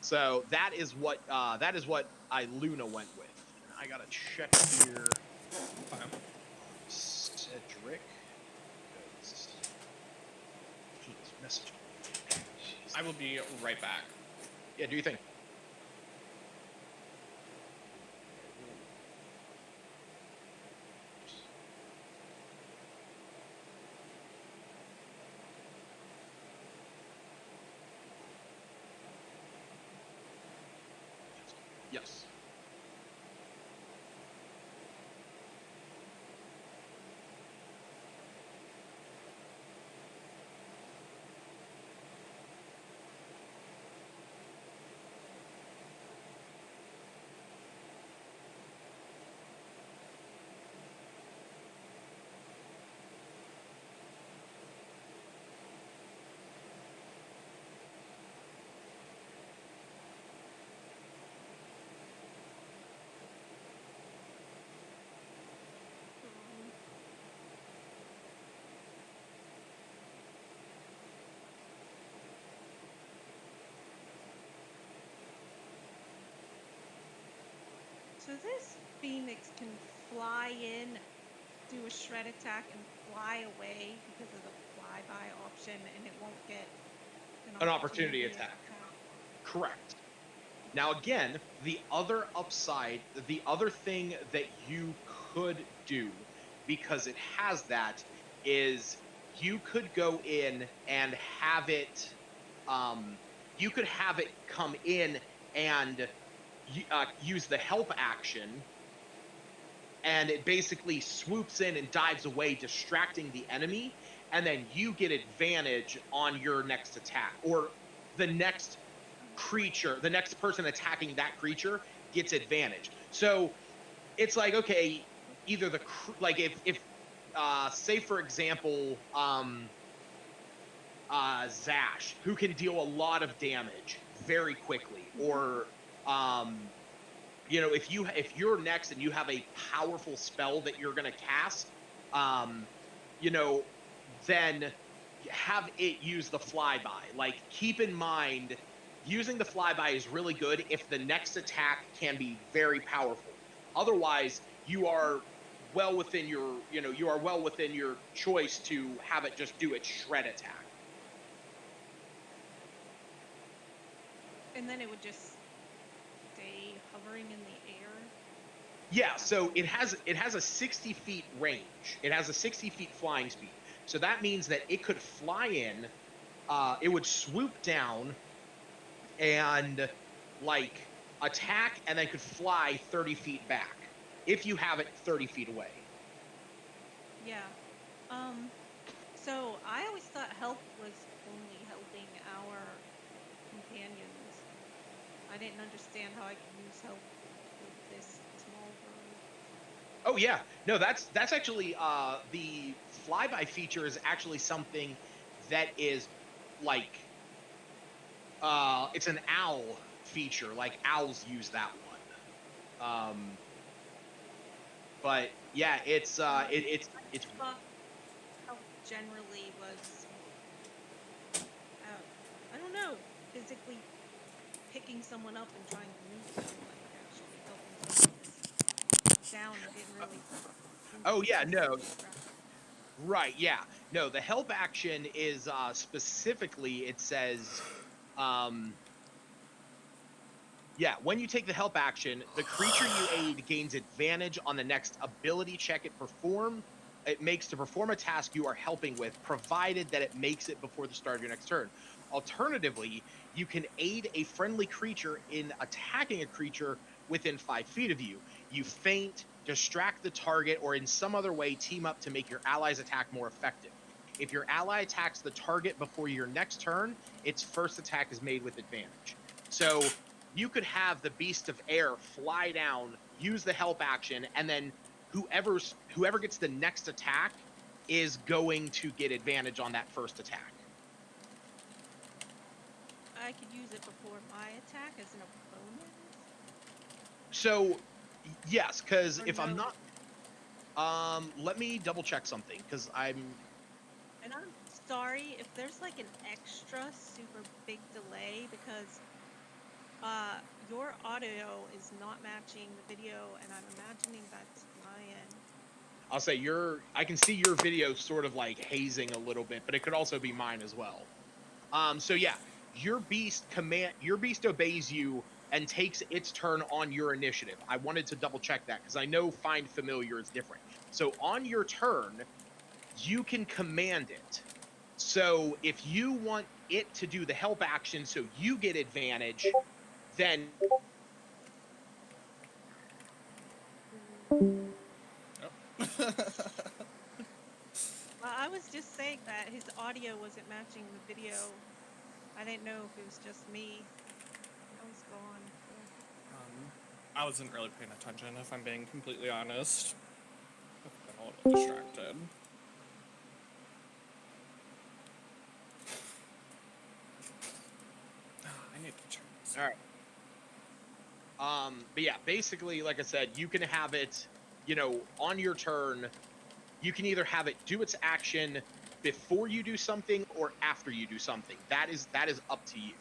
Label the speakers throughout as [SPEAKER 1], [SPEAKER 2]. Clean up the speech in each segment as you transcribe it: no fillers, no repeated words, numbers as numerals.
[SPEAKER 1] So that is what Luna went with. And I gotta check here on Cedric. Because he is messaging me.
[SPEAKER 2] I will be right back.
[SPEAKER 1] Yeah, do you think? Yes.
[SPEAKER 3] So this Phoenix can fly in, do a shred attack, and fly away because of the flyby option, and it won't get
[SPEAKER 1] An opportunity attack. Correct. Now again, the other upside, the other thing that you could do, because it has that, is you could go in and have it, you could have it come in and use the help action, and it basically swoops in and dives away, distracting the enemy, and then you get advantage on your next attack, or the next creature, the next person attacking that creature gets advantage. So it's like, okay, either the like if say for example Zash, who can deal a lot of damage very quickly, or you know, if you're next and you have a powerful spell that you're going to cast, you know, then have it use the flyby. Like, keep in mind, using the flyby is really good if the next attack can be very powerful. Otherwise, you are well within your, you know, you are well within your choice to have it just do its shred attack.
[SPEAKER 3] And then it would just stay hovering in the air.
[SPEAKER 1] Yeah, so it has a 60 feet range. It has a 60 feet flying speed. So that means that it could fly in, it would swoop down and like attack, and then could fly 30 feet back if you have it 30 feet away.
[SPEAKER 3] Yeah. So I always thought help was only helping our companions. I didn't understand how I could use help with this small bird.
[SPEAKER 1] Oh yeah, no, that's actually the flyby feature is actually something that is like it's an owl feature. Like, owls use that one. But yeah, it's
[SPEAKER 3] I thought help generally was, I don't know, physically picking someone up and trying to move them, like actually helping someone is down. It didn't really.
[SPEAKER 1] oh yeah, no,
[SPEAKER 3] Graphic.
[SPEAKER 1] right, yeah, no, the help action is specifically, it says yeah, when you take the help action, the creature you aid gains advantage on the next ability check it makes to perform a task you are helping with, provided that it makes it before the start of your next turn. Alternatively, you can aid a friendly creature in attacking a creature within 5 feet of you. You feint, distract the target, or in some other way team up to make your ally's attack more effective. If your ally attacks the target before your next turn, its first attack is made with advantage. So you could have the beast of air fly down, use the help action, and then whoever gets the next attack is going to get advantage on that first attack.
[SPEAKER 3] I could use it before my attack as an opponent.
[SPEAKER 1] So yes, because if
[SPEAKER 3] No.
[SPEAKER 1] I'm not, let me double check something, because I'm.
[SPEAKER 3] And I'm sorry if there's like an extra super big delay, because Your audio is not matching the video, and I'm imagining that's my end.
[SPEAKER 1] I'll say I can see your video sort of like hazing a little bit, but it could also be mine as well. So yeah, your beast obeys you and takes its turn on your initiative. I wanted to double check that because I know find familiar is different. So on your turn, you can command it. So if you want it to do the help action so you get advantage, then
[SPEAKER 3] Well, I was just saying that his audio wasn't matching the video. I didn't know if it was just me. I was gone.
[SPEAKER 2] I wasn't really paying attention, if I'm being completely honest. I've been a little distracted. I need to check this.
[SPEAKER 1] all right. But yeah, basically, like I said, you can have it, on your turn. You can either have it do its action before you do something or after you do something. That is up to you.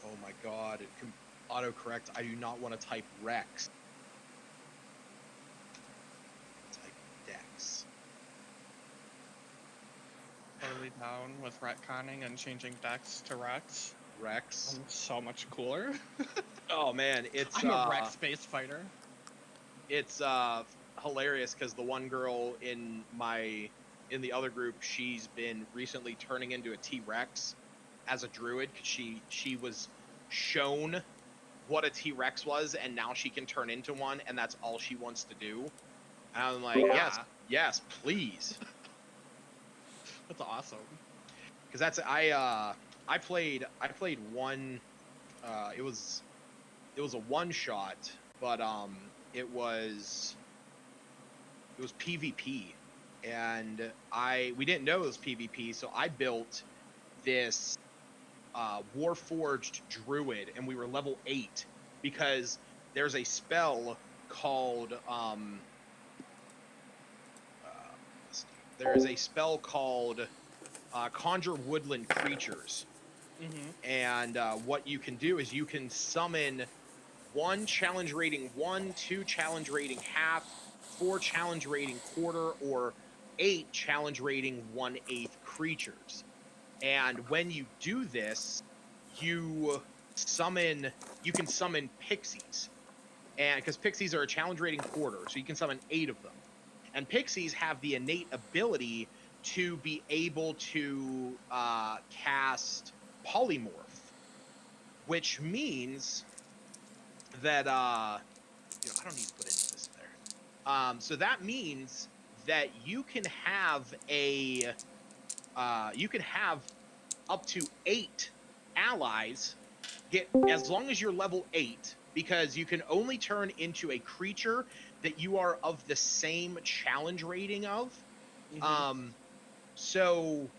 [SPEAKER 1] Oh my god, it can autocorrect. I do not want to type Rex. Type Dex.
[SPEAKER 2] Totally down with retconning and changing Dex to Rex.
[SPEAKER 1] Rex.
[SPEAKER 2] I'm so much cooler.
[SPEAKER 1] Oh man, it's
[SPEAKER 2] I'm a Rex-based fighter.
[SPEAKER 1] It's hilarious because the one girl in the other group, she's been recently turning into a T-Rex as a druid because she was shown what a T-Rex was, and now she can turn into one, and that's all she wants to do. And I'm like,
[SPEAKER 2] Yeah.
[SPEAKER 1] yes, please.
[SPEAKER 2] That's awesome.
[SPEAKER 1] Because that's I played one. It was a one shot, but it was PvP, and we didn't know it was PvP, so I built this Warforged Druid, and we were level 8 because there's a spell called Conjure Woodland creatures. And what you can do is you can summon 1 challenge rating 1, 2 challenge rating half, 4 challenge rating quarter, or 8 challenge rating 1/8 creatures. And when you do this, you can summon pixies. And because pixies are a challenge rating quarter, so you can summon 8 of them. And pixies have the innate ability to be able to cast polymorph, which means that I don't need to put any of this there. So that means that you can have up to 8 allies get, as long as you're level 8, because you can only turn into a creature that you are of the same challenge rating of. So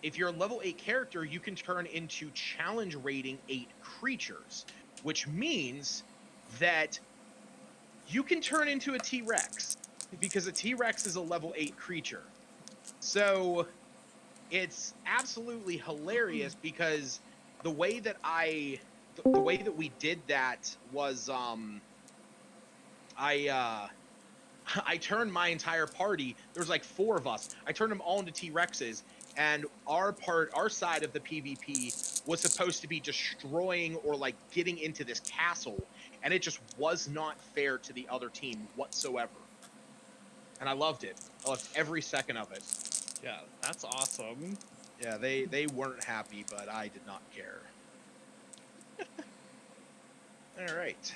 [SPEAKER 1] if you're a level 8 character, you can turn into challenge rating 8 creatures, which means that you can turn into a T-Rex, because a T-Rex is a level 8 creature. So it's absolutely hilarious because the way that we did that was I turned my entire party. There was like 4 of us. I turned them all into T-Rexes, and our side of the PvP was supposed to be destroying or like getting into this castle, and it just was not fair to the other team whatsoever. And I loved it. I loved every second of it.
[SPEAKER 2] Yeah, that's awesome.
[SPEAKER 1] Yeah, they weren't happy, but I did not care. All right. So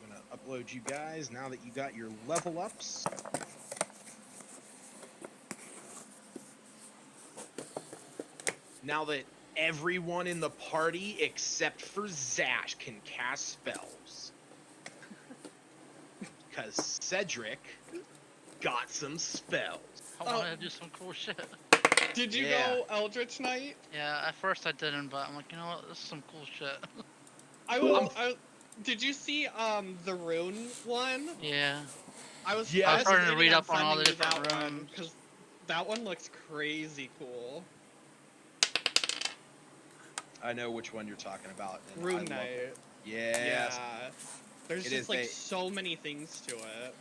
[SPEAKER 1] I'm gonna upload you guys now that you got your level ups. Now that everyone in the party except for Zash can cast spells. Because Cedric got some spells.
[SPEAKER 4] I wanted to do some cool shit.
[SPEAKER 2] Did you
[SPEAKER 1] Yeah.
[SPEAKER 2] go Eldritch Knight?
[SPEAKER 4] Yeah, at first I didn't, but I'm like, you know what? This is some cool shit.
[SPEAKER 2] Did you see the rune one?
[SPEAKER 4] Yeah.
[SPEAKER 2] I was
[SPEAKER 1] Yes.
[SPEAKER 4] starting to read up on
[SPEAKER 2] sending
[SPEAKER 4] all the
[SPEAKER 2] you
[SPEAKER 4] different
[SPEAKER 2] that one
[SPEAKER 4] runes.
[SPEAKER 2] because that one looks crazy cool.
[SPEAKER 1] I know which one you're talking about. And I
[SPEAKER 2] Rune
[SPEAKER 1] love
[SPEAKER 2] Knight.
[SPEAKER 1] it. Yes.
[SPEAKER 2] Yeah. There's
[SPEAKER 1] It
[SPEAKER 2] just
[SPEAKER 1] is
[SPEAKER 2] like
[SPEAKER 1] a-
[SPEAKER 2] so many things to it.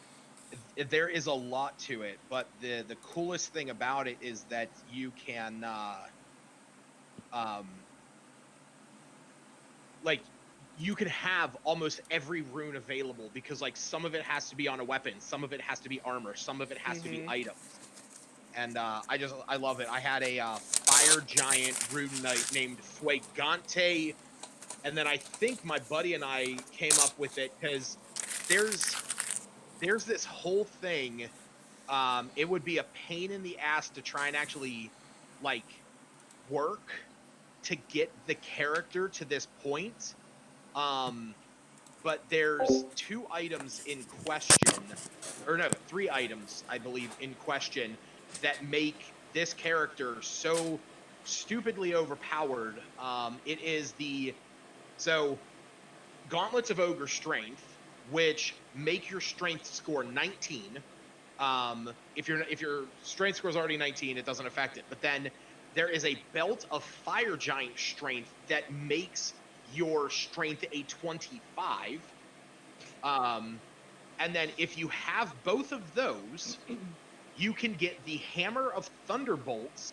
[SPEAKER 1] There is a lot to it, but the coolest thing about it is that you can like you can have almost every rune available, because like some of it has to be on a weapon, some of it has to be armor, some of it has to be
[SPEAKER 2] Mhm.
[SPEAKER 1] items. And I love it. I had a fire giant rune knight named Fuegante, and then I think my buddy and I came up with it because there's this whole thing. It would be a pain in the ass to try and actually like work to get the character to this point. But there's 2 items in question, or no, 3 items, I believe, in question that make this character so stupidly overpowered. It is so Gauntlets of Ogre Strength, which make your strength score 19. If your strength score is already 19, it doesn't affect it. But then there is a belt of fire giant strength that makes your strength a 25. And then if you have both of those, you can get the Hammer of Thunderbolts,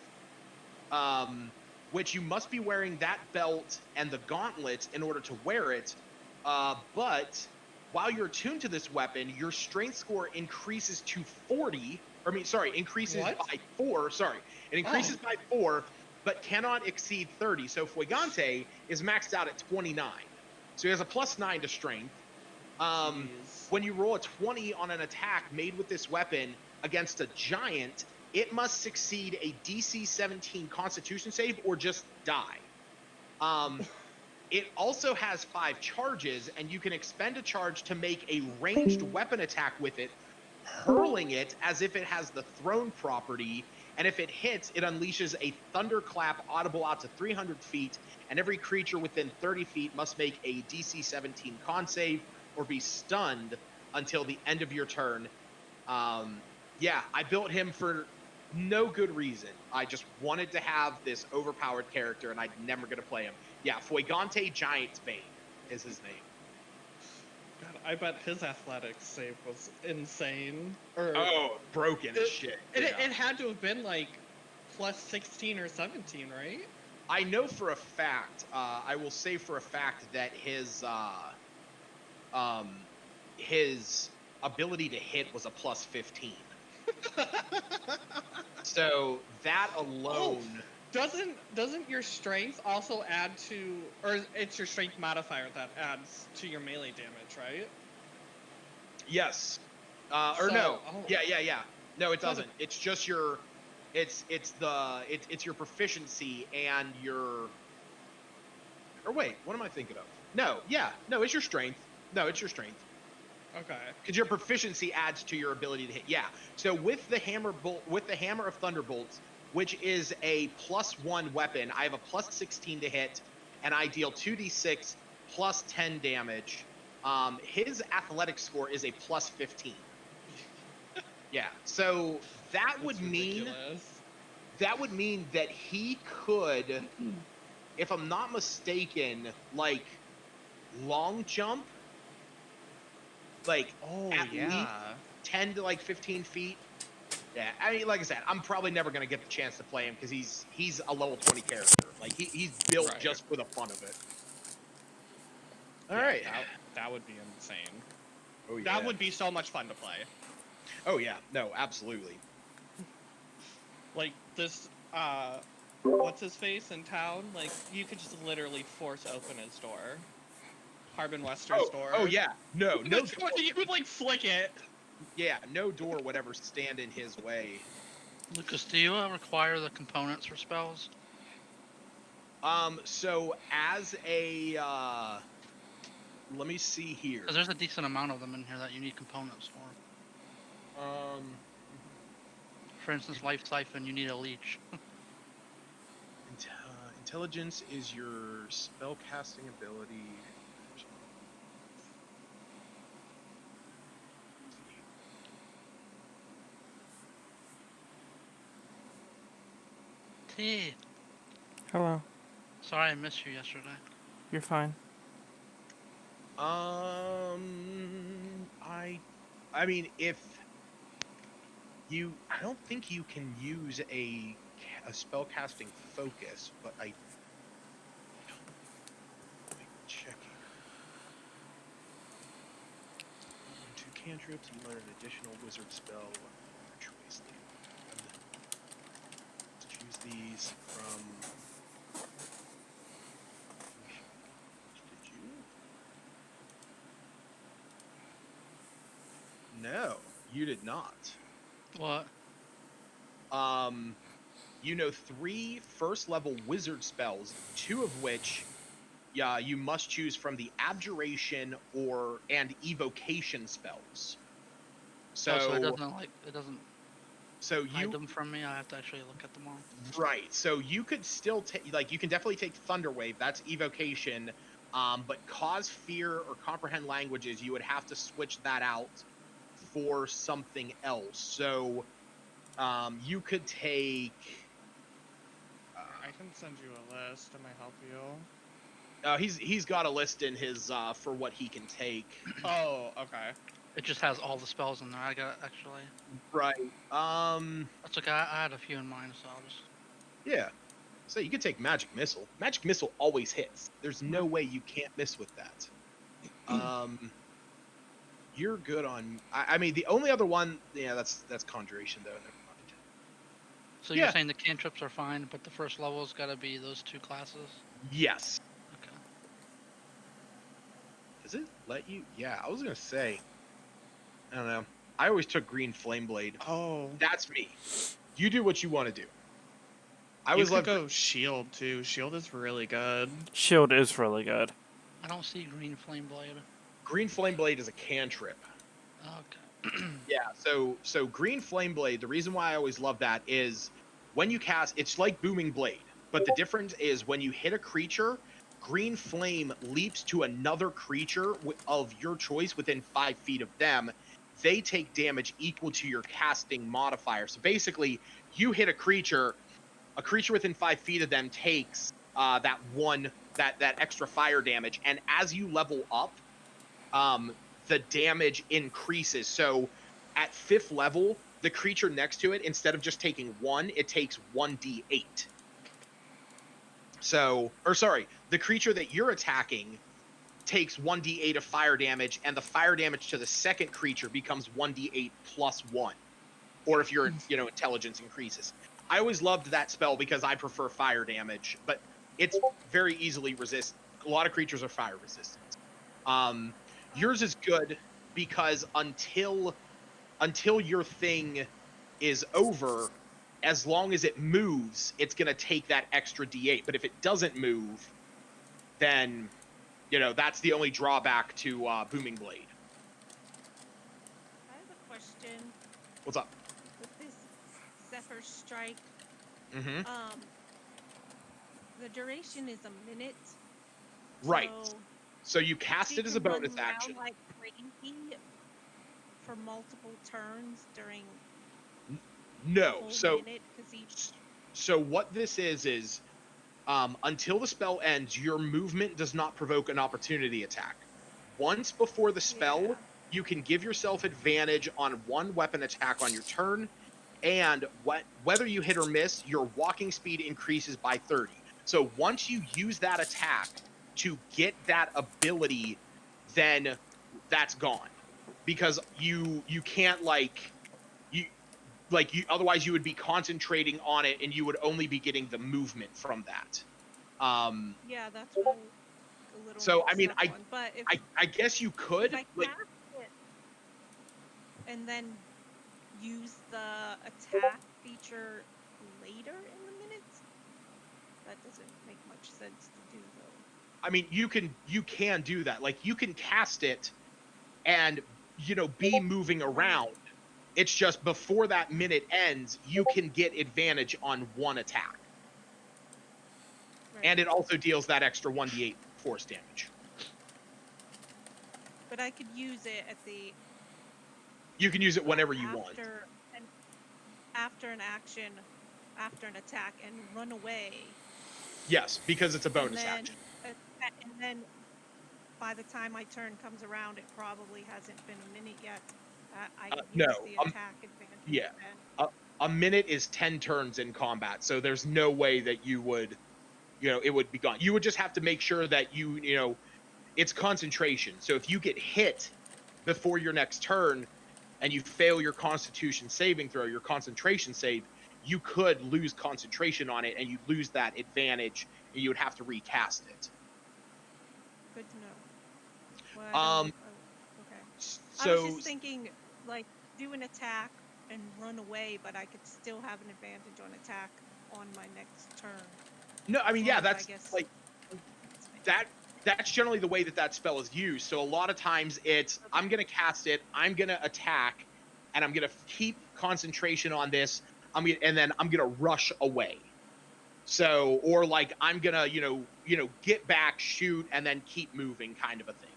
[SPEAKER 1] which you must be wearing that belt and the gauntlets in order to wear it. But while you're attuned to this weapon, your strength score increases to 40. Increases
[SPEAKER 2] What?
[SPEAKER 1] by 4. Sorry, it increases by 4, but cannot exceed 30. So Fuegante is maxed out at 29. So he has a +9 to strength.
[SPEAKER 2] Jeez.
[SPEAKER 1] When you roll a 20 on an attack made with this weapon against a giant, it must succeed a DC 17 Constitution save or just die. It also has 5 charges, and you can expend a charge to make a ranged weapon attack with it, hurling it as if it has the thrown property, and if it hits, it unleashes a thunderclap audible out to 300 feet, and every creature within 30 feet must make a DC 17 con save or be stunned until the end of your turn. Yeah, I built him for no good reason. I just wanted to have this overpowered character, and I'm never going to play him. Yeah, Fuegante Giant's Bane is his name.
[SPEAKER 2] God, I bet his athletics save was insane. Or
[SPEAKER 1] Broken as shit.
[SPEAKER 2] It
[SPEAKER 1] Yeah.
[SPEAKER 2] had to have been like +16 or 17, right?
[SPEAKER 1] I know for a fact, I will say for a fact that his ability to hit was a +15. So that alone...
[SPEAKER 2] Doesn't your strength also add to, or it's your strength modifier that adds to your melee damage, right?
[SPEAKER 1] Yes.
[SPEAKER 2] No.
[SPEAKER 1] Yeah. No, it doesn't. It's just your, it's your proficiency and your. Or wait, what am I thinking of? No, it's your strength. No, it's your strength.
[SPEAKER 2] Okay.
[SPEAKER 1] Because your proficiency adds to your ability to hit. Yeah. So with the Hammer of Thunderbolts, which is a +1 weapon, I have a +16 to hit, and I deal 2d6 plus 10 damage. His athletic score is a +15. Yeah. So that would mean that he could, if I'm not mistaken, like long jump, like at least 10 to like 15 feet. Yeah, I mean, like I said, I'm probably never gonna get the chance to play him because he's a level 20 character. Like he's built just for the fun of it. All right,
[SPEAKER 2] that would be insane.
[SPEAKER 1] Oh yeah.
[SPEAKER 2] That would be so much fun to play.
[SPEAKER 1] Oh yeah, no, absolutely.
[SPEAKER 2] Like this, what's his face in town? Like you could just literally force open his door. Harbin Wester's door.
[SPEAKER 1] Oh yeah, no.
[SPEAKER 2] You would like flick it.
[SPEAKER 1] Yeah, no door would ever stand in his way.
[SPEAKER 4] Lucas, do you require the components for spells?
[SPEAKER 1] So as a let me see here.
[SPEAKER 4] Because there's a decent amount of them in here that you need components for. For instance, Life Siphon, you need a leech.
[SPEAKER 1] Intelligence is your spell casting ability.
[SPEAKER 4] T.
[SPEAKER 5] Hello.
[SPEAKER 4] Sorry I missed you yesterday.
[SPEAKER 5] You're fine.
[SPEAKER 1] I mean, if you, I don't think you can use a spell casting focus, but I check here. Two cantrips, you learn an additional wizard spell of your choice. Let's choose these from. Did you? No, you did not.
[SPEAKER 4] What?
[SPEAKER 1] You know 3 first level wizard spells, 2 of which you must choose from the abjuration and evocation spells. So,
[SPEAKER 4] So it doesn't
[SPEAKER 1] so
[SPEAKER 4] hide
[SPEAKER 1] you
[SPEAKER 4] them from me. I have to actually look at them all.
[SPEAKER 1] right. So you could still take you can definitely take Thunderwave, that's evocation, but cause fear or comprehend languages, you would have to switch that out for something else. So you could take
[SPEAKER 2] I can send you a list. It might help you.
[SPEAKER 1] he's got a list in his for what he can take.
[SPEAKER 2] Oh, okay.
[SPEAKER 4] It just has all the spells in there. I got actually.
[SPEAKER 1] Right.
[SPEAKER 4] That's okay. I had a few in mind, so I'll just.
[SPEAKER 1] Yeah. So you could take Magic Missile. Magic Missile always hits. There's no way you can't miss with that. You're good on. I mean, the only other one. Yeah, that's Conjuration though. Never mind.
[SPEAKER 4] So
[SPEAKER 1] Yeah.
[SPEAKER 4] you're saying the cantrips are fine, but the first level's got to be those 2 classes.
[SPEAKER 1] Yes.
[SPEAKER 4] Okay.
[SPEAKER 1] Does it let you? Yeah, I was gonna say. I don't know. I always took Green Flame Blade.
[SPEAKER 2] Oh,
[SPEAKER 1] That's me. You do what you want to do. I
[SPEAKER 2] you
[SPEAKER 1] always
[SPEAKER 2] could
[SPEAKER 1] love
[SPEAKER 2] go Shield too. Shield is really good.
[SPEAKER 5] Shield is really good.
[SPEAKER 4] I don't see Green Flame Blade.
[SPEAKER 1] Green Flame Blade is a cantrip.
[SPEAKER 4] Okay.
[SPEAKER 1] Yeah, so Green Flame Blade, the reason why I always love that is when you cast, it's like Booming Blade, but the difference is when you hit a creature, Green Flame leaps to another creature of your choice within 5 feet of them. They take damage equal to your casting modifier. So basically, you hit a creature within 5 feet of them takes that extra fire damage, and as you level up, the damage increases. So at 5th level, the creature next to it, instead of just taking 1, it takes 1d8. So, or sorry, the creature that you're attacking takes 1d8 of fire damage, and the fire damage to the second creature becomes 1d8 plus 1. Or if your intelligence increases. I always loved that spell because I prefer fire damage, but it's very easily resist. A lot of creatures are fire resistant. Yours is good because until your thing is over, as long as it moves, it's going to take that extra d8. But if it doesn't move, then that's the only drawback to Booming Blade.
[SPEAKER 3] I have a question.
[SPEAKER 1] What's up?
[SPEAKER 3] With this Zephyr Strike,
[SPEAKER 1] Mm-hmm.
[SPEAKER 3] the duration is a minute.
[SPEAKER 1] Right. So you cast
[SPEAKER 3] so
[SPEAKER 1] it as
[SPEAKER 3] you
[SPEAKER 1] a
[SPEAKER 3] can
[SPEAKER 1] bonus
[SPEAKER 3] run
[SPEAKER 1] action.
[SPEAKER 3] around like crazy for multiple turns during
[SPEAKER 1] No.
[SPEAKER 3] the whole
[SPEAKER 1] So
[SPEAKER 3] minute, 'cause each...
[SPEAKER 1] so what this is until the spell ends, your movement does not provoke an opportunity attack. Once before the spell, you can give yourself advantage on one weapon attack on your turn, and whether you hit or miss, your walking speed increases by 30. So once you use that attack to get that ability, then that's gone, because you can't otherwise you would be concentrating on it and you would only be getting the movement from that.
[SPEAKER 3] Yeah, that's what I'm a little
[SPEAKER 1] So I
[SPEAKER 3] mixed
[SPEAKER 1] mean,
[SPEAKER 3] up on. But if
[SPEAKER 1] I guess you could
[SPEAKER 3] if I cast it and then use the attack feature later in the minutes, that doesn't make much much sense to do though.
[SPEAKER 1] I mean, you can do that. Like, you can cast it and, be moving around. It's just before that minute ends, you can get advantage on one attack.
[SPEAKER 3] Right.
[SPEAKER 1] And it also deals that extra 1d8 force damage.
[SPEAKER 3] But I could use it at the
[SPEAKER 1] You can use it whenever you want.
[SPEAKER 3] After an action, after an attack, and run away.
[SPEAKER 1] Yes, because it's a bonus
[SPEAKER 3] and then,
[SPEAKER 1] action.
[SPEAKER 3] And then, by the time my turn comes around, it probably hasn't been a minute yet. I could use
[SPEAKER 1] No,
[SPEAKER 3] the attack advantage.
[SPEAKER 1] yeah.
[SPEAKER 3] Then.
[SPEAKER 1] A minute is 10 turns in combat, so there's no way that you would, it would be gone. You would just have to make sure that it's concentration. So if you get hit before your next turn and you fail your Constitution saving throw, your concentration save, you could lose concentration on it and you lose that advantage and you would have to recast it.
[SPEAKER 3] Good to know. Well, okay.
[SPEAKER 1] So,
[SPEAKER 3] I was just thinking, like, do an attack and run away, but I could still have an advantage on attack on my next turn.
[SPEAKER 1] No, I mean, yeah, that's
[SPEAKER 3] I guess
[SPEAKER 1] like that's generally the way that spell is used. So a lot of times it's okay. I'm gonna cast it, I'm gonna attack, and I'm gonna keep concentration on this. And then I'm gonna rush away. So, or like I'm gonna get back, shoot, and then keep moving, kind of a thing.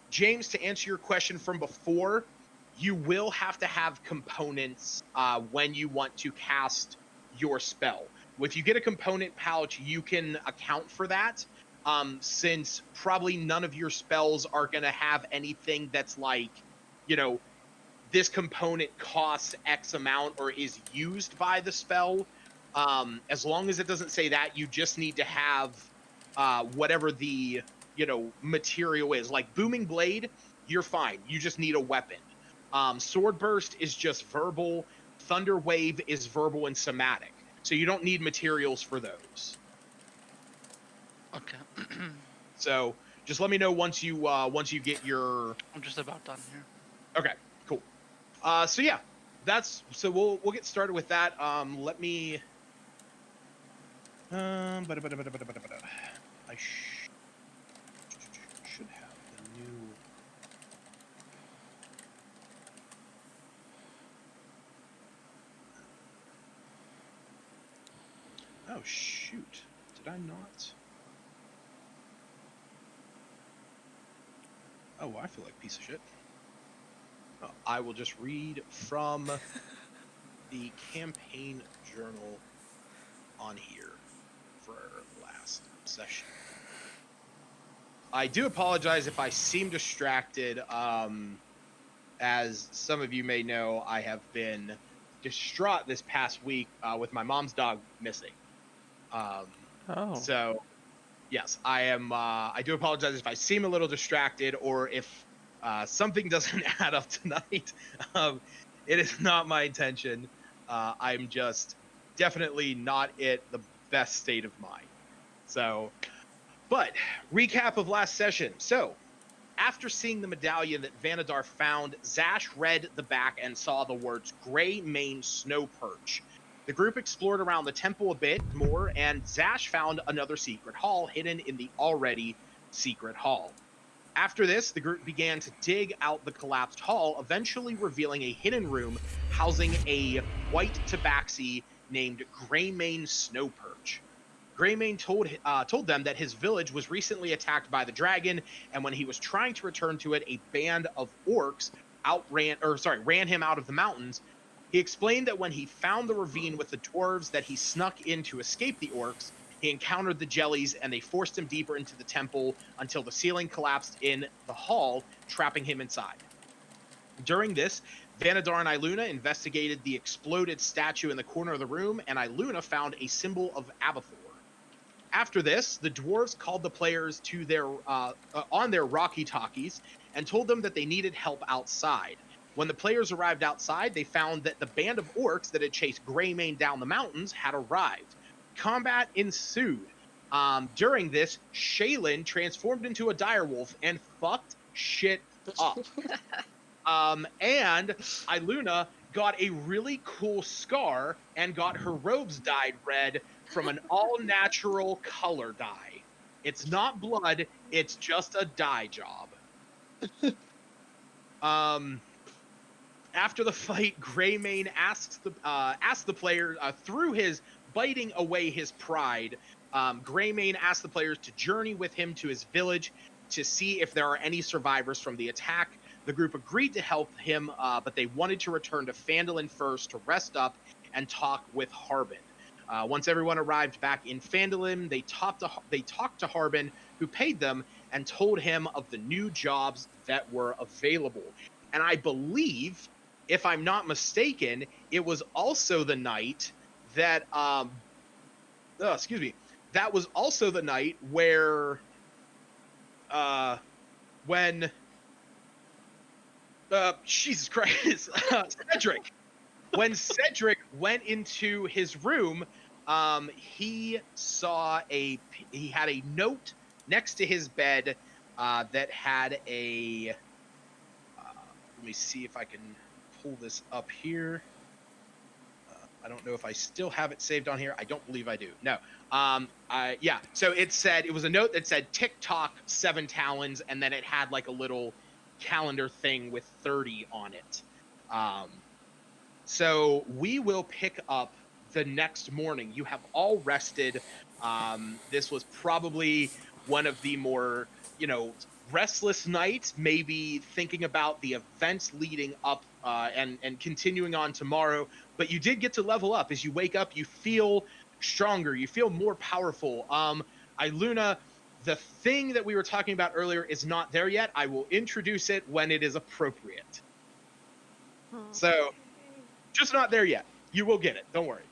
[SPEAKER 1] James, to answer your question from before, you will have to have components when you want to cast your spell. If you get a component pouch, you can account for that, since probably none of your spells are going to have anything that's like, this component costs X amount or is used by the spell. As long as it doesn't say that, you just need to have whatever the material is. Like Booming Blade, you're fine. You just need a weapon. Sword Burst is just verbal. Thunder Wave is verbal and somatic. So you don't need materials for those.
[SPEAKER 4] Okay.
[SPEAKER 1] So just let me know once you get your.
[SPEAKER 4] I'm just about done here.
[SPEAKER 1] Okay, cool. So yeah, so we'll get started with that. Let me. I should have the new. Oh shoot! Did I not? Oh, I feel like a piece of shit. I will just read from the campaign journal on here for last session. I do apologize if I seem distracted. As some of you may know, I have been distraught this past week with my mom's dog missing. So, yes, I am. I do apologize if I seem a little distracted or if something doesn't add up tonight. It is not my intention. I'm just definitely not in the best state of mind. So, but recap of last session. So, after seeing the medallion that Vanadar found, Zash read the back and saw the words Gray Mane Snow Perch. The group explored around the temple a bit more, and Zash found another secret hall hidden in the already secret hall. After this, the group began to dig out the collapsed hall, eventually revealing a hidden room housing a white tabaxi named Greymane Snow Perch. Greymane told them that his village was recently attacked by the dragon, and when he was trying to return to it, a band of orcs ran him out of the mountains. He explained that when he found the ravine with the dwarves that he snuck in to escape the orcs, he encountered the jellies and they forced him deeper into the temple until the ceiling collapsed in the hall, trapping him inside. During this, Vanadar and Iluna investigated the exploded statue in the corner of the room, and Iluna found a symbol of Abathor. After this, the dwarves called the players to their on their walkie-talkies and told them that they needed help outside. When the players arrived outside, they found that the band of orcs that had chased Greymane down the mountains had arrived. Combat ensued. During this, Shaylin transformed into a direwolf and fucked shit up. And Iluna got a really cool scar and got her robes dyed red from an all-natural color dye. It's not blood, it's just a dye job. After the fight, Greymane asks the player, through his biting away his pride, Greymane asks the players to journey with him to his village to see if there are any survivors from the attack. The group agreed to help him, but they wanted to return to Phandalin first to rest up and talk with Harbin. Once everyone arrived back in Phandalin, they talked to Harbin, who paid them and told him of the new jobs that were available. And I believe, if I'm not mistaken, it was also the night that that was also the night where when Jesus Christ, Cedric. When Cedric went into his room, he had a note next to his bed that had a. Let me see if I can pull this up here. I don't know if I still have it saved on here. I don't believe I do. No. Yeah. So it was a note that said TikTok 7 talons, and then it had like a little calendar thing with 30 on it. So we will pick up the next morning. You have all rested. This was probably one of the more, restless nights, maybe thinking about the events leading up and continuing on tomorrow. But you did get to level up. As you wake up, you feel stronger. You feel more powerful. Iluna, the thing that we were talking about earlier is not there yet. I will introduce it when it is appropriate. So, just not there yet. You will get it. Don't worry.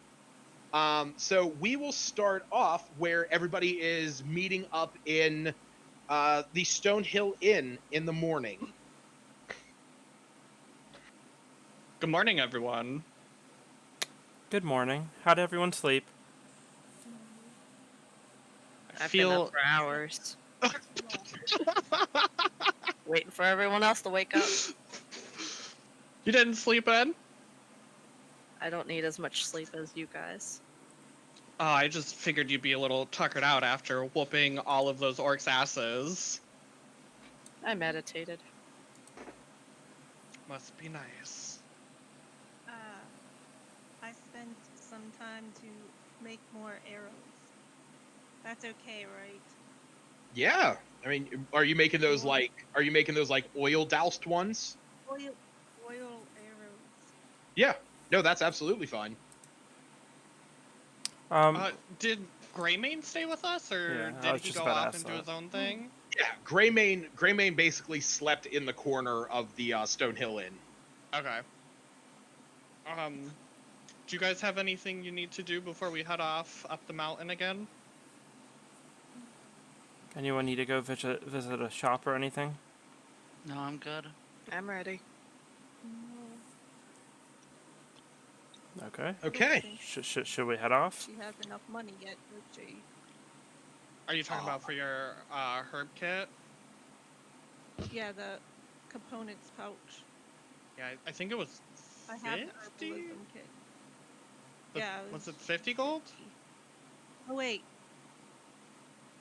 [SPEAKER 1] So we will start off where everybody is meeting up in the Stonehill Inn in the morning.
[SPEAKER 2] Good morning, everyone.
[SPEAKER 5] Good morning. How'd everyone sleep?
[SPEAKER 6] I've been up for hours. Waiting for everyone else to wake up.
[SPEAKER 2] You didn't sleep in?
[SPEAKER 6] I don't need as much sleep as you guys.
[SPEAKER 2] Oh, I just figured you'd be a little tuckered out after whooping all of those orcs' asses.
[SPEAKER 6] I meditated.
[SPEAKER 2] Must be nice.
[SPEAKER 3] I spent some time to make more arrows. That's okay, right?
[SPEAKER 1] Yeah. I mean, are you making those like oil doused ones?
[SPEAKER 3] Oil arrows.
[SPEAKER 1] Yeah. No, that's absolutely fine.
[SPEAKER 2] Did Greymane stay with us, or
[SPEAKER 5] Yeah, I
[SPEAKER 2] did
[SPEAKER 5] was
[SPEAKER 2] he
[SPEAKER 5] just
[SPEAKER 2] go
[SPEAKER 5] about to
[SPEAKER 2] off
[SPEAKER 5] ask
[SPEAKER 2] and do
[SPEAKER 5] that.
[SPEAKER 2] his own thing?
[SPEAKER 1] Yeah, Greymane basically slept in the corner of the Stonehill Inn.
[SPEAKER 2] Okay. Do you guys have anything you need to do before we head off up the mountain again?
[SPEAKER 5] Anyone need to go visit a shop or anything?
[SPEAKER 4] No, I'm good.
[SPEAKER 6] I'm ready.
[SPEAKER 3] No,
[SPEAKER 5] Okay.
[SPEAKER 3] I don't
[SPEAKER 1] Okay.
[SPEAKER 3] think
[SPEAKER 5] Should we head off?
[SPEAKER 3] she has enough money yet, would she?
[SPEAKER 2] Are you talking about for your herb kit?
[SPEAKER 3] Yeah, the components pouch.
[SPEAKER 2] Yeah, I think it was
[SPEAKER 3] I have the
[SPEAKER 2] 50?
[SPEAKER 3] herbalism kit. Yeah.
[SPEAKER 2] Was it 50 gold?
[SPEAKER 3] 50. Oh wait.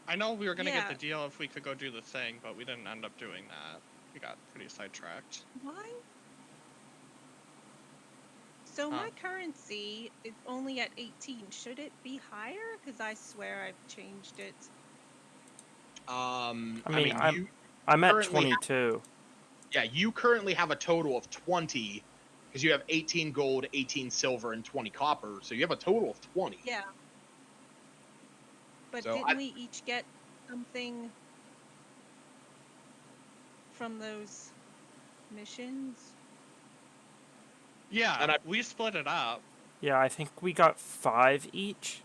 [SPEAKER 2] I know we were gonna get
[SPEAKER 3] Yeah.
[SPEAKER 2] the deal if we could go do the thing, but we didn't end up doing that. We got pretty sidetracked.
[SPEAKER 3] Why? So my currency is only at 18. Should it be higher? Because I swear I've changed it.
[SPEAKER 5] I mean, I'm at 22.
[SPEAKER 1] Yeah, you currently have a total of 20 because you have 18 gold, 18 silver, and 20 copper. So you have a total of 20.
[SPEAKER 3] Yeah. But
[SPEAKER 1] So
[SPEAKER 3] didn't we each get something from those missions?
[SPEAKER 2] Yeah,
[SPEAKER 1] And
[SPEAKER 2] we split it up.
[SPEAKER 5] Yeah, I think we got 5 each.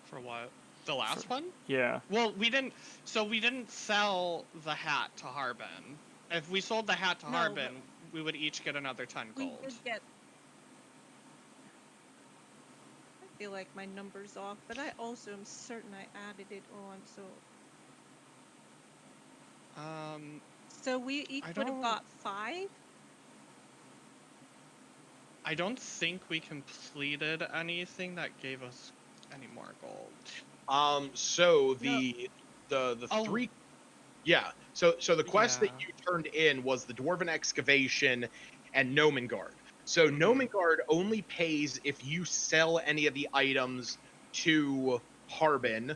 [SPEAKER 2] For what? The last one?
[SPEAKER 5] Yeah.
[SPEAKER 2] Well, we didn't sell the hat to Harbin. If we sold the hat to Harbin, we would each get another 10 gold.
[SPEAKER 3] We did get. I feel like my number's off, but I also am certain I added it on, so.
[SPEAKER 2] Um.
[SPEAKER 3] So we each would have got 5?
[SPEAKER 2] I don't think we completed anything that gave us any more gold.
[SPEAKER 1] So
[SPEAKER 3] No.
[SPEAKER 1] the
[SPEAKER 2] Oh.
[SPEAKER 1] three, yeah. So the quest that
[SPEAKER 2] Yeah.
[SPEAKER 1] you turned in was the Dwarven Excavation and Nomengard. So
[SPEAKER 2] Mhm.
[SPEAKER 1] Nomengard only pays if you sell any of the items to Harbin.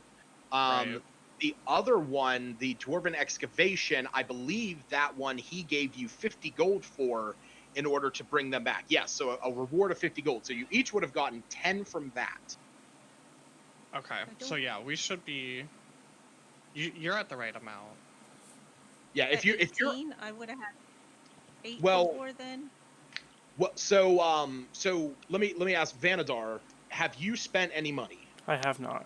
[SPEAKER 2] Right.
[SPEAKER 1] The other one, the Dwarven Excavation, I believe that one he gave you 50 gold for in order to bring them back. Yes, so a reward of 50 gold. So you each would have gotten 10 from that.
[SPEAKER 2] Okay.
[SPEAKER 3] I
[SPEAKER 2] So
[SPEAKER 3] don't.
[SPEAKER 2] yeah, we should be. You're at the right amount.
[SPEAKER 1] Yeah,
[SPEAKER 3] At
[SPEAKER 1] if you're
[SPEAKER 3] 18, I would have had 8
[SPEAKER 1] well,
[SPEAKER 3] before then.
[SPEAKER 1] well, so let me ask Vanadar, have you spent any money?
[SPEAKER 5] I have not.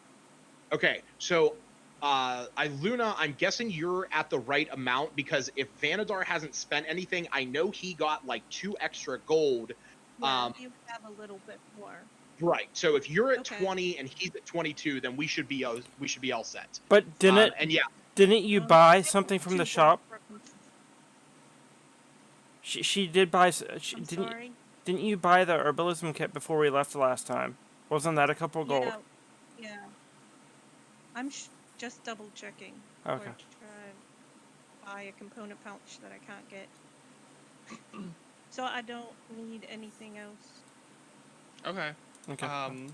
[SPEAKER 1] Okay, so Luna, I'm guessing you're at the right amount because if Vanadar hasn't spent anything, I know he got like 2 extra gold.
[SPEAKER 3] Yeah, you have a little bit more.
[SPEAKER 1] Right. So if you're at
[SPEAKER 3] Okay.
[SPEAKER 1] 20 and he's at 22, then we should be all set.
[SPEAKER 5] But
[SPEAKER 1] And yeah,
[SPEAKER 5] didn't you
[SPEAKER 3] I
[SPEAKER 5] buy
[SPEAKER 3] have
[SPEAKER 5] something from
[SPEAKER 3] 2
[SPEAKER 5] the
[SPEAKER 3] gold
[SPEAKER 5] shop?
[SPEAKER 3] for
[SPEAKER 5] She did buy.
[SPEAKER 3] I'm sorry.
[SPEAKER 5] Didn't you buy the herbalism kit before we left the last time? Wasn't that a couple gold?
[SPEAKER 3] Yeah, yeah. I'm just double checking.
[SPEAKER 5] Okay.
[SPEAKER 3] Or try buy a component pouch that I can't get. So I don't need anything else.
[SPEAKER 2] Okay.
[SPEAKER 5] Okay.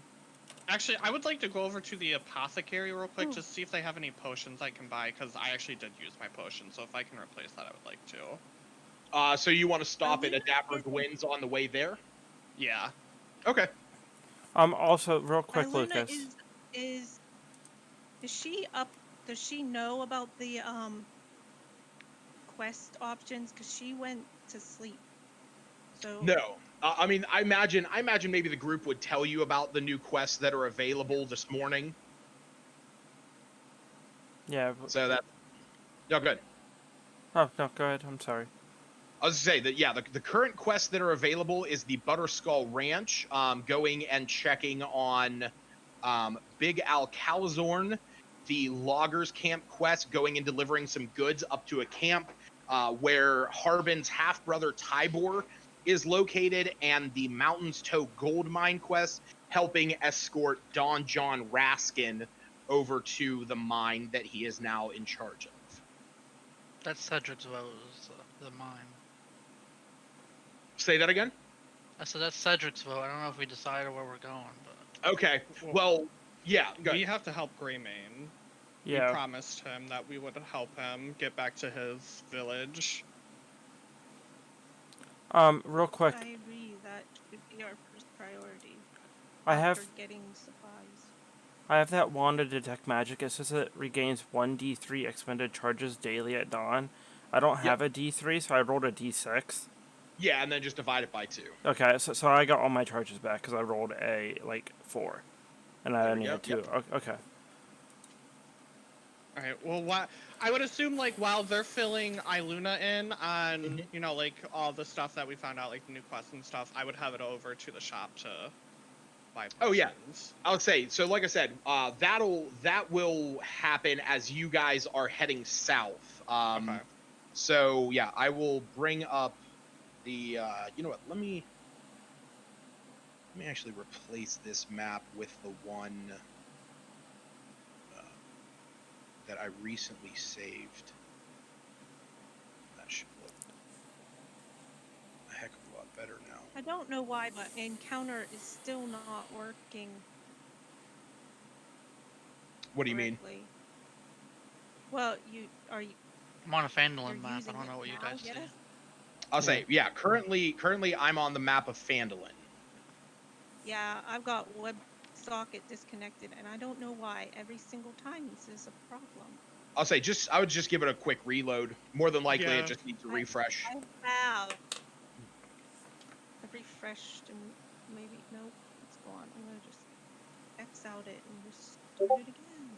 [SPEAKER 2] Actually, I would like to go over to the apothecary real quick
[SPEAKER 3] Ooh.
[SPEAKER 2] to see if they have any potions I can buy, because I actually did use my potion. So if I can replace that, I would like to.
[SPEAKER 1] so you want to stop at
[SPEAKER 3] Luna
[SPEAKER 1] Adapter
[SPEAKER 3] is-
[SPEAKER 1] Gwyn's on the way there?
[SPEAKER 2] Yeah.
[SPEAKER 1] Okay.
[SPEAKER 5] Also, real quick,
[SPEAKER 3] Luna
[SPEAKER 5] Lucas.
[SPEAKER 3] is she up? Does she know about the quest options? Because she went to sleep. So
[SPEAKER 1] No. I mean, I imagine maybe the group would tell you about the new quests that are available this morning.
[SPEAKER 5] Yeah.
[SPEAKER 1] So that. No, good.
[SPEAKER 5] Oh no, go ahead. I'm sorry.
[SPEAKER 1] I was gonna say that yeah, the current quests that are available is the Butterskull Ranch, going and checking on Big Al Calzorn, the Loggers Camp quest, going and delivering some goods up to a camp where Harbin's half brother Tybor is located, and the Mountains Toe Gold Mine quest, helping escort Don John Raskin over to the mine that he is now in charge of.
[SPEAKER 4] That's Cedric's vote, is the mine.
[SPEAKER 1] Say that again?
[SPEAKER 4] I said that's Cedric's vote. I don't know if we decided where we're going, but
[SPEAKER 1] Okay. Well, yeah, go
[SPEAKER 2] We
[SPEAKER 1] ahead.
[SPEAKER 2] have to help Greymane. We
[SPEAKER 5] Yeah.
[SPEAKER 2] promised him that we would help him get back to his village.
[SPEAKER 5] Real quick.
[SPEAKER 3] I agree that should be our first priority.
[SPEAKER 5] I
[SPEAKER 3] after
[SPEAKER 5] have
[SPEAKER 3] getting supplies.
[SPEAKER 5] that wand to detect magic. It says it regains 1d3 expended charges daily at dawn. I don't have a d3, so I rolled a d6.
[SPEAKER 1] Yeah, and then just divide it by 2.
[SPEAKER 5] Okay, so I got all my charges back because I rolled a 4, and I
[SPEAKER 1] There we
[SPEAKER 5] only
[SPEAKER 1] go,
[SPEAKER 5] had 2.
[SPEAKER 1] yep.
[SPEAKER 5] Okay.
[SPEAKER 2] All right. Well, I would assume like while they're filling Iluna in on you know like all the stuff that we found out, like the new quests and stuff, I would have it over to the shop to buy potions.
[SPEAKER 1] Oh yeah, I'll say. So like I said, that will happen as you guys are heading south.
[SPEAKER 2] Okay.
[SPEAKER 1] So yeah, I will bring up the. You know what? Let me actually replace this map with the one that I recently saved. That should look a heck of a lot better now.
[SPEAKER 3] I don't know why, but encounter is still not working.
[SPEAKER 1] What do you mean?
[SPEAKER 3] correctly. Well,
[SPEAKER 4] I'm on a Phandalin
[SPEAKER 3] you're
[SPEAKER 4] map. I
[SPEAKER 3] using
[SPEAKER 4] don't
[SPEAKER 3] it
[SPEAKER 4] know what you
[SPEAKER 3] now,
[SPEAKER 4] guys see.
[SPEAKER 3] yes?
[SPEAKER 1] I'll say, yeah. Currently, I'm on the map of Phandalin.
[SPEAKER 3] Yeah, I've got WebSocket disconnected, and I don't know why. Every single time this is a problem.
[SPEAKER 1] I'll say, I would just give it a quick reload. More than likely,
[SPEAKER 2] Yeah.
[SPEAKER 1] it just needs a refresh.
[SPEAKER 3] I have. I've refreshed, and maybe nope. It's gone. I'm gonna just X out it and just start it again.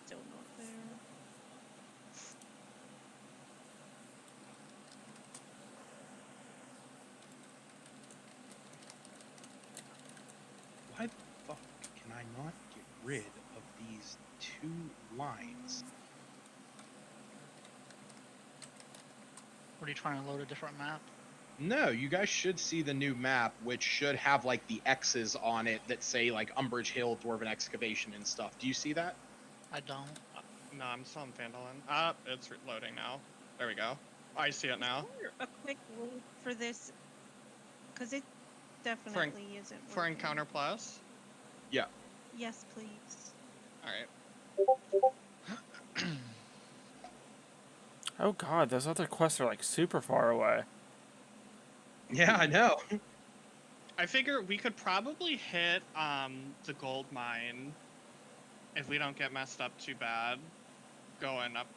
[SPEAKER 3] Still not there.
[SPEAKER 1] Why the fuck can I not get rid of these 2 lines?
[SPEAKER 4] What are you trying to load a different map?
[SPEAKER 1] No, you guys should see the new map, which should have like the X's on it that say like Umbridge Hill, Dwarven Excavation, and stuff. Do you see that?
[SPEAKER 4] I don't.
[SPEAKER 2] No, I'm still in Phandalin. It's loading now. There we go. I see it
[SPEAKER 3] Is
[SPEAKER 2] now.
[SPEAKER 3] there a quick load for this? Because it definitely isn't
[SPEAKER 2] For
[SPEAKER 3] working.
[SPEAKER 2] Encounter Plus.
[SPEAKER 1] Yeah.
[SPEAKER 3] Yes, please.
[SPEAKER 2] All right.
[SPEAKER 5] Oh god, those other quests are like super far away.
[SPEAKER 1] Yeah, I know.
[SPEAKER 2] I figure we could probably hit the gold mine if we don't get messed up too bad, going up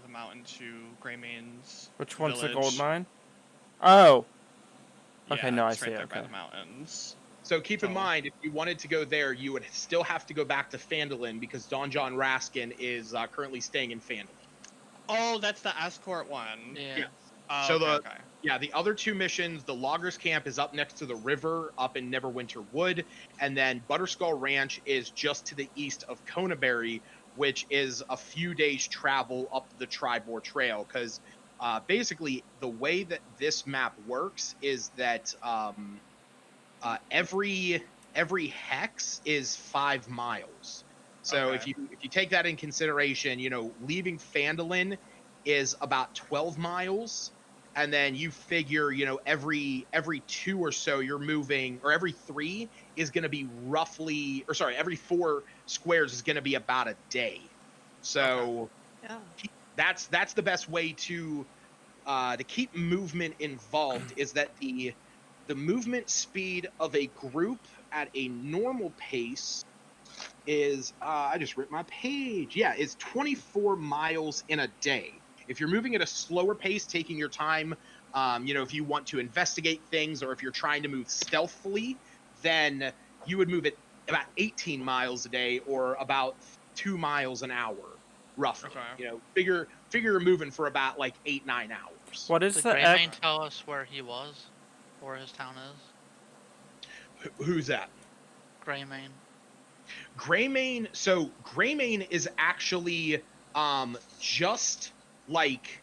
[SPEAKER 2] the mountain to Greymane's
[SPEAKER 5] Which one's the
[SPEAKER 2] village.
[SPEAKER 5] gold mine? Oh! Okay,
[SPEAKER 2] Yeah,
[SPEAKER 5] no, I
[SPEAKER 2] it's
[SPEAKER 5] see
[SPEAKER 2] right
[SPEAKER 5] it,
[SPEAKER 2] there by
[SPEAKER 5] okay.
[SPEAKER 2] the mountains.
[SPEAKER 1] So keep in
[SPEAKER 2] So-
[SPEAKER 1] mind, if you wanted to go there, you would still have to go back to Phandalin because Don John Raskin is currently staying in Phandalin.
[SPEAKER 2] Oh, that's the escort one.
[SPEAKER 4] Yeah.
[SPEAKER 1] Yeah.
[SPEAKER 2] Oh,
[SPEAKER 1] So
[SPEAKER 2] okay, okay.
[SPEAKER 1] the other two missions, the Loggers Camp is up next to the river up in Neverwinter Wood, and then Butterskull Ranch is just to the east of Conaberry, which is a few days travel up the Tribor Trail. Because basically, the way that this map works is that every hex is 5 miles. So
[SPEAKER 2] Okay.
[SPEAKER 1] if you take that in consideration, leaving Phandalin is about 12 miles, and then you figure, every 2 or so you're moving, or every 3 is going to be roughly, or sorry, every 4 squares is going to be about a day. So
[SPEAKER 3] Yeah.
[SPEAKER 1] that's the best way to keep movement involved, is that the movement speed of a group at a normal pace is I just ripped my page. Yeah, is 24 miles in a day. If you're moving at a slower pace, taking your time, if you want to investigate things or if you're trying to move stealthily, then you would move at about 18 miles a day or about 2 miles an hour, roughly.
[SPEAKER 2] Okay.
[SPEAKER 1] Figure you're moving for about like 8-9 hours.
[SPEAKER 5] What is
[SPEAKER 4] Did
[SPEAKER 5] the
[SPEAKER 4] Greymane
[SPEAKER 5] X?
[SPEAKER 4] tell us where he was? Where his town is?
[SPEAKER 1] Who's that?
[SPEAKER 4] Greymane.
[SPEAKER 1] Greymane. So Greymane is actually just like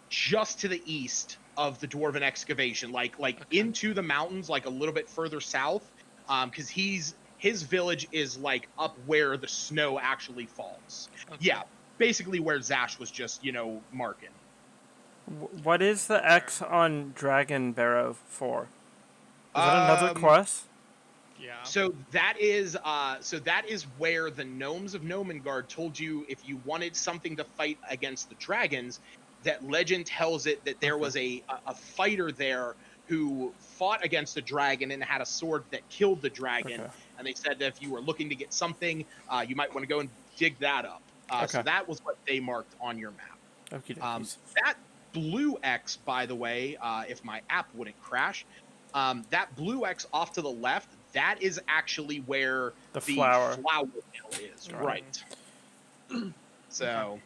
[SPEAKER 1] just to the east of the Dwarven Excavation, like
[SPEAKER 4] Okay.
[SPEAKER 1] into the mountains, like a little bit further south. Because his village is like up where the snow actually falls.
[SPEAKER 4] Okay.
[SPEAKER 1] Yeah, basically where Zash was just marking.
[SPEAKER 5] What is the X on Dragon Barrow for? Is that another quest?
[SPEAKER 2] Yeah.
[SPEAKER 1] So that is where the gnomes of Nomengard told you if you wanted something to fight against the dragons, that legend tells it that there was a fighter there who fought against a dragon and had a sword that killed the dragon.
[SPEAKER 5] Okay.
[SPEAKER 1] And they said that if you were looking to get something, you might want to go and dig that up. So
[SPEAKER 5] Okay.
[SPEAKER 1] that was what they marked on your map.
[SPEAKER 5] Okie dokies.
[SPEAKER 1] That blue X, by the way, if my app wouldn't crash, that blue X off to the left, that is actually where
[SPEAKER 5] The flower.
[SPEAKER 1] mill is. Right. So.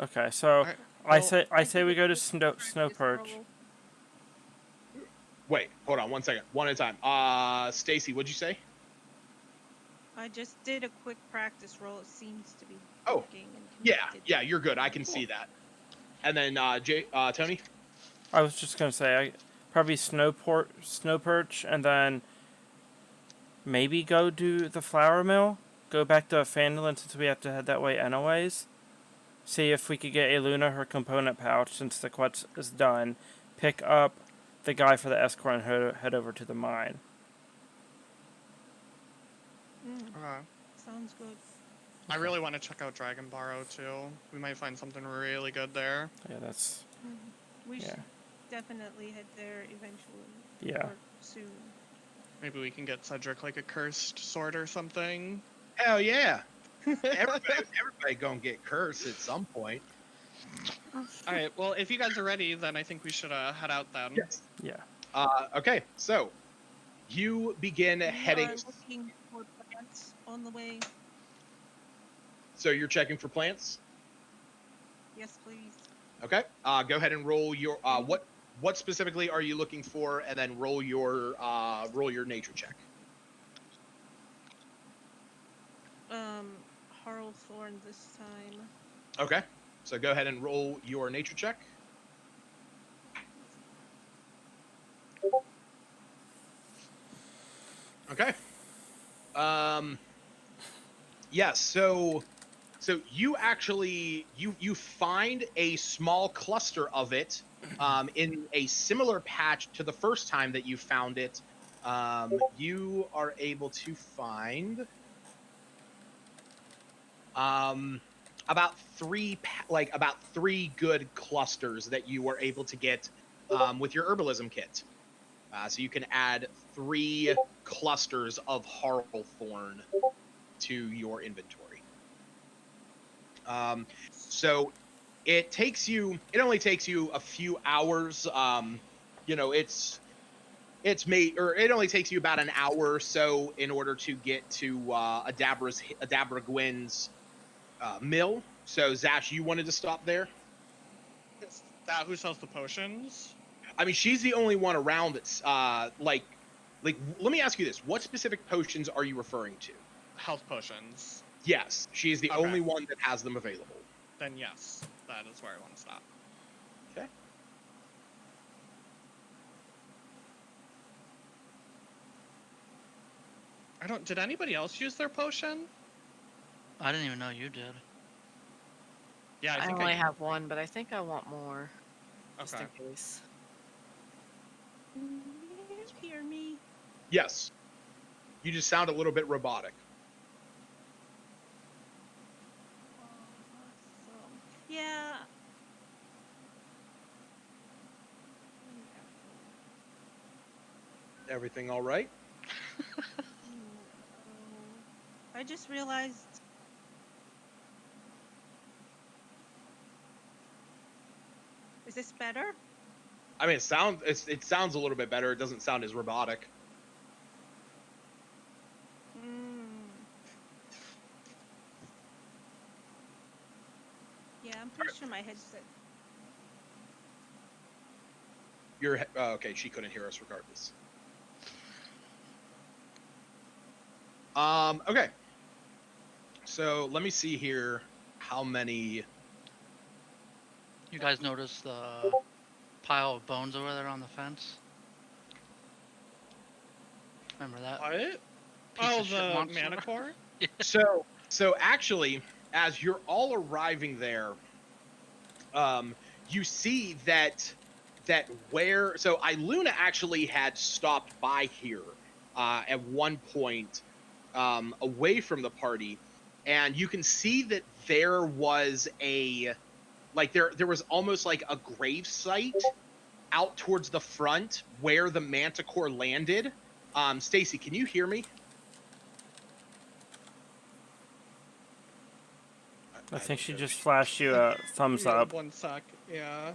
[SPEAKER 5] Okay, so
[SPEAKER 2] Alright,
[SPEAKER 5] I say we go to Snow Perch.
[SPEAKER 1] Wait, hold on 1 second. One at a time. Stacy, what'd you say?
[SPEAKER 3] I just did a quick practice roll. It seems to be
[SPEAKER 1] Oh,
[SPEAKER 3] working. And
[SPEAKER 1] Yeah,
[SPEAKER 3] connected.
[SPEAKER 1] you're good. I can see that. And then Tony?
[SPEAKER 5] I was just gonna say probably Snow Perch, and then maybe go do the flour mill. Go back to Phandalin since we have to head that way anyways. See if we could get Eluna her component pouch since the quest is done. Pick up the guy for the escort and head over to the mine.
[SPEAKER 3] Sounds good.
[SPEAKER 2] I really want to check out Dragon Barrow too. We might find something really good there.
[SPEAKER 5] Yeah, that's
[SPEAKER 3] We
[SPEAKER 5] Yeah.
[SPEAKER 3] should definitely head there eventually.
[SPEAKER 5] yeah.
[SPEAKER 3] Or soon.
[SPEAKER 2] Maybe we can get Cedric like a cursed sword or something.
[SPEAKER 1] Hell yeah. Everybody gonna get cursed at some point.
[SPEAKER 2] Alright, well, if you guys are ready, then I think we should head out then.
[SPEAKER 1] Yes.
[SPEAKER 5] Yeah.
[SPEAKER 1] Okay, so you begin heading.
[SPEAKER 3] We are looking for plants on the way.
[SPEAKER 1] So you're checking for plants.
[SPEAKER 3] Yes, please.
[SPEAKER 1] Okay. Go ahead and roll your what specifically are you looking for, and then roll your nature check.
[SPEAKER 3] Harlthorn this time.
[SPEAKER 1] Okay. So go ahead and roll your nature check. Yes. So you actually you find a small cluster of it in a similar patch to the first time that you found it. You are able to find about about three good clusters that you were able to get with your herbalism kit. So you can add 3 clusters of Harlethorn to your inventory. So it only takes you a few hours. It only takes you about an hour or so in order to get to Adabra Gwyn's mill. So Zash, you wanted to stop there?
[SPEAKER 2] Is that who sells the potions?
[SPEAKER 1] I mean, she's the only one around that's let me ask you this. What specific potions are you referring to?
[SPEAKER 2] Health potions.
[SPEAKER 1] Yes, she is the
[SPEAKER 2] Okay.
[SPEAKER 1] only one that has them available.
[SPEAKER 2] Then yes, that is where I want to stop.
[SPEAKER 1] Okay.
[SPEAKER 2] Did anybody else use their potion?
[SPEAKER 4] I didn't even know you did.
[SPEAKER 2] Yeah, I
[SPEAKER 6] I
[SPEAKER 2] think
[SPEAKER 6] only have one, but I think I want more. Just
[SPEAKER 2] Okay.
[SPEAKER 6] in case.
[SPEAKER 3] Can you hear me?
[SPEAKER 1] Yes. You just sound a little bit robotic.
[SPEAKER 3] Awesome. Yeah.
[SPEAKER 1] Everything all right?
[SPEAKER 3] I just realized. Is this better?
[SPEAKER 1] I mean, it sounds a little bit better. It doesn't sound as robotic.
[SPEAKER 3] Yeah, I'm pretty sure my headset.
[SPEAKER 1] Okay, she couldn't hear us regardless. Okay. So let me see here how many.
[SPEAKER 4] You guys notice the pile of bones over there on the fence? Remember that?
[SPEAKER 2] What?
[SPEAKER 4] Piece
[SPEAKER 2] Oh,
[SPEAKER 4] of shit
[SPEAKER 2] the
[SPEAKER 4] monster?
[SPEAKER 2] Manicore?
[SPEAKER 1] So actually, as you're all arriving there, you see that Iluna actually had stopped by here at one point away from the party, and you can see that there was there was almost like a gravesite out towards the front where the Manticore landed. Stacy, can you hear me?
[SPEAKER 5] I think she just flashed you a thumbs
[SPEAKER 2] Yeah,
[SPEAKER 5] up.
[SPEAKER 2] 1 sec. Yeah.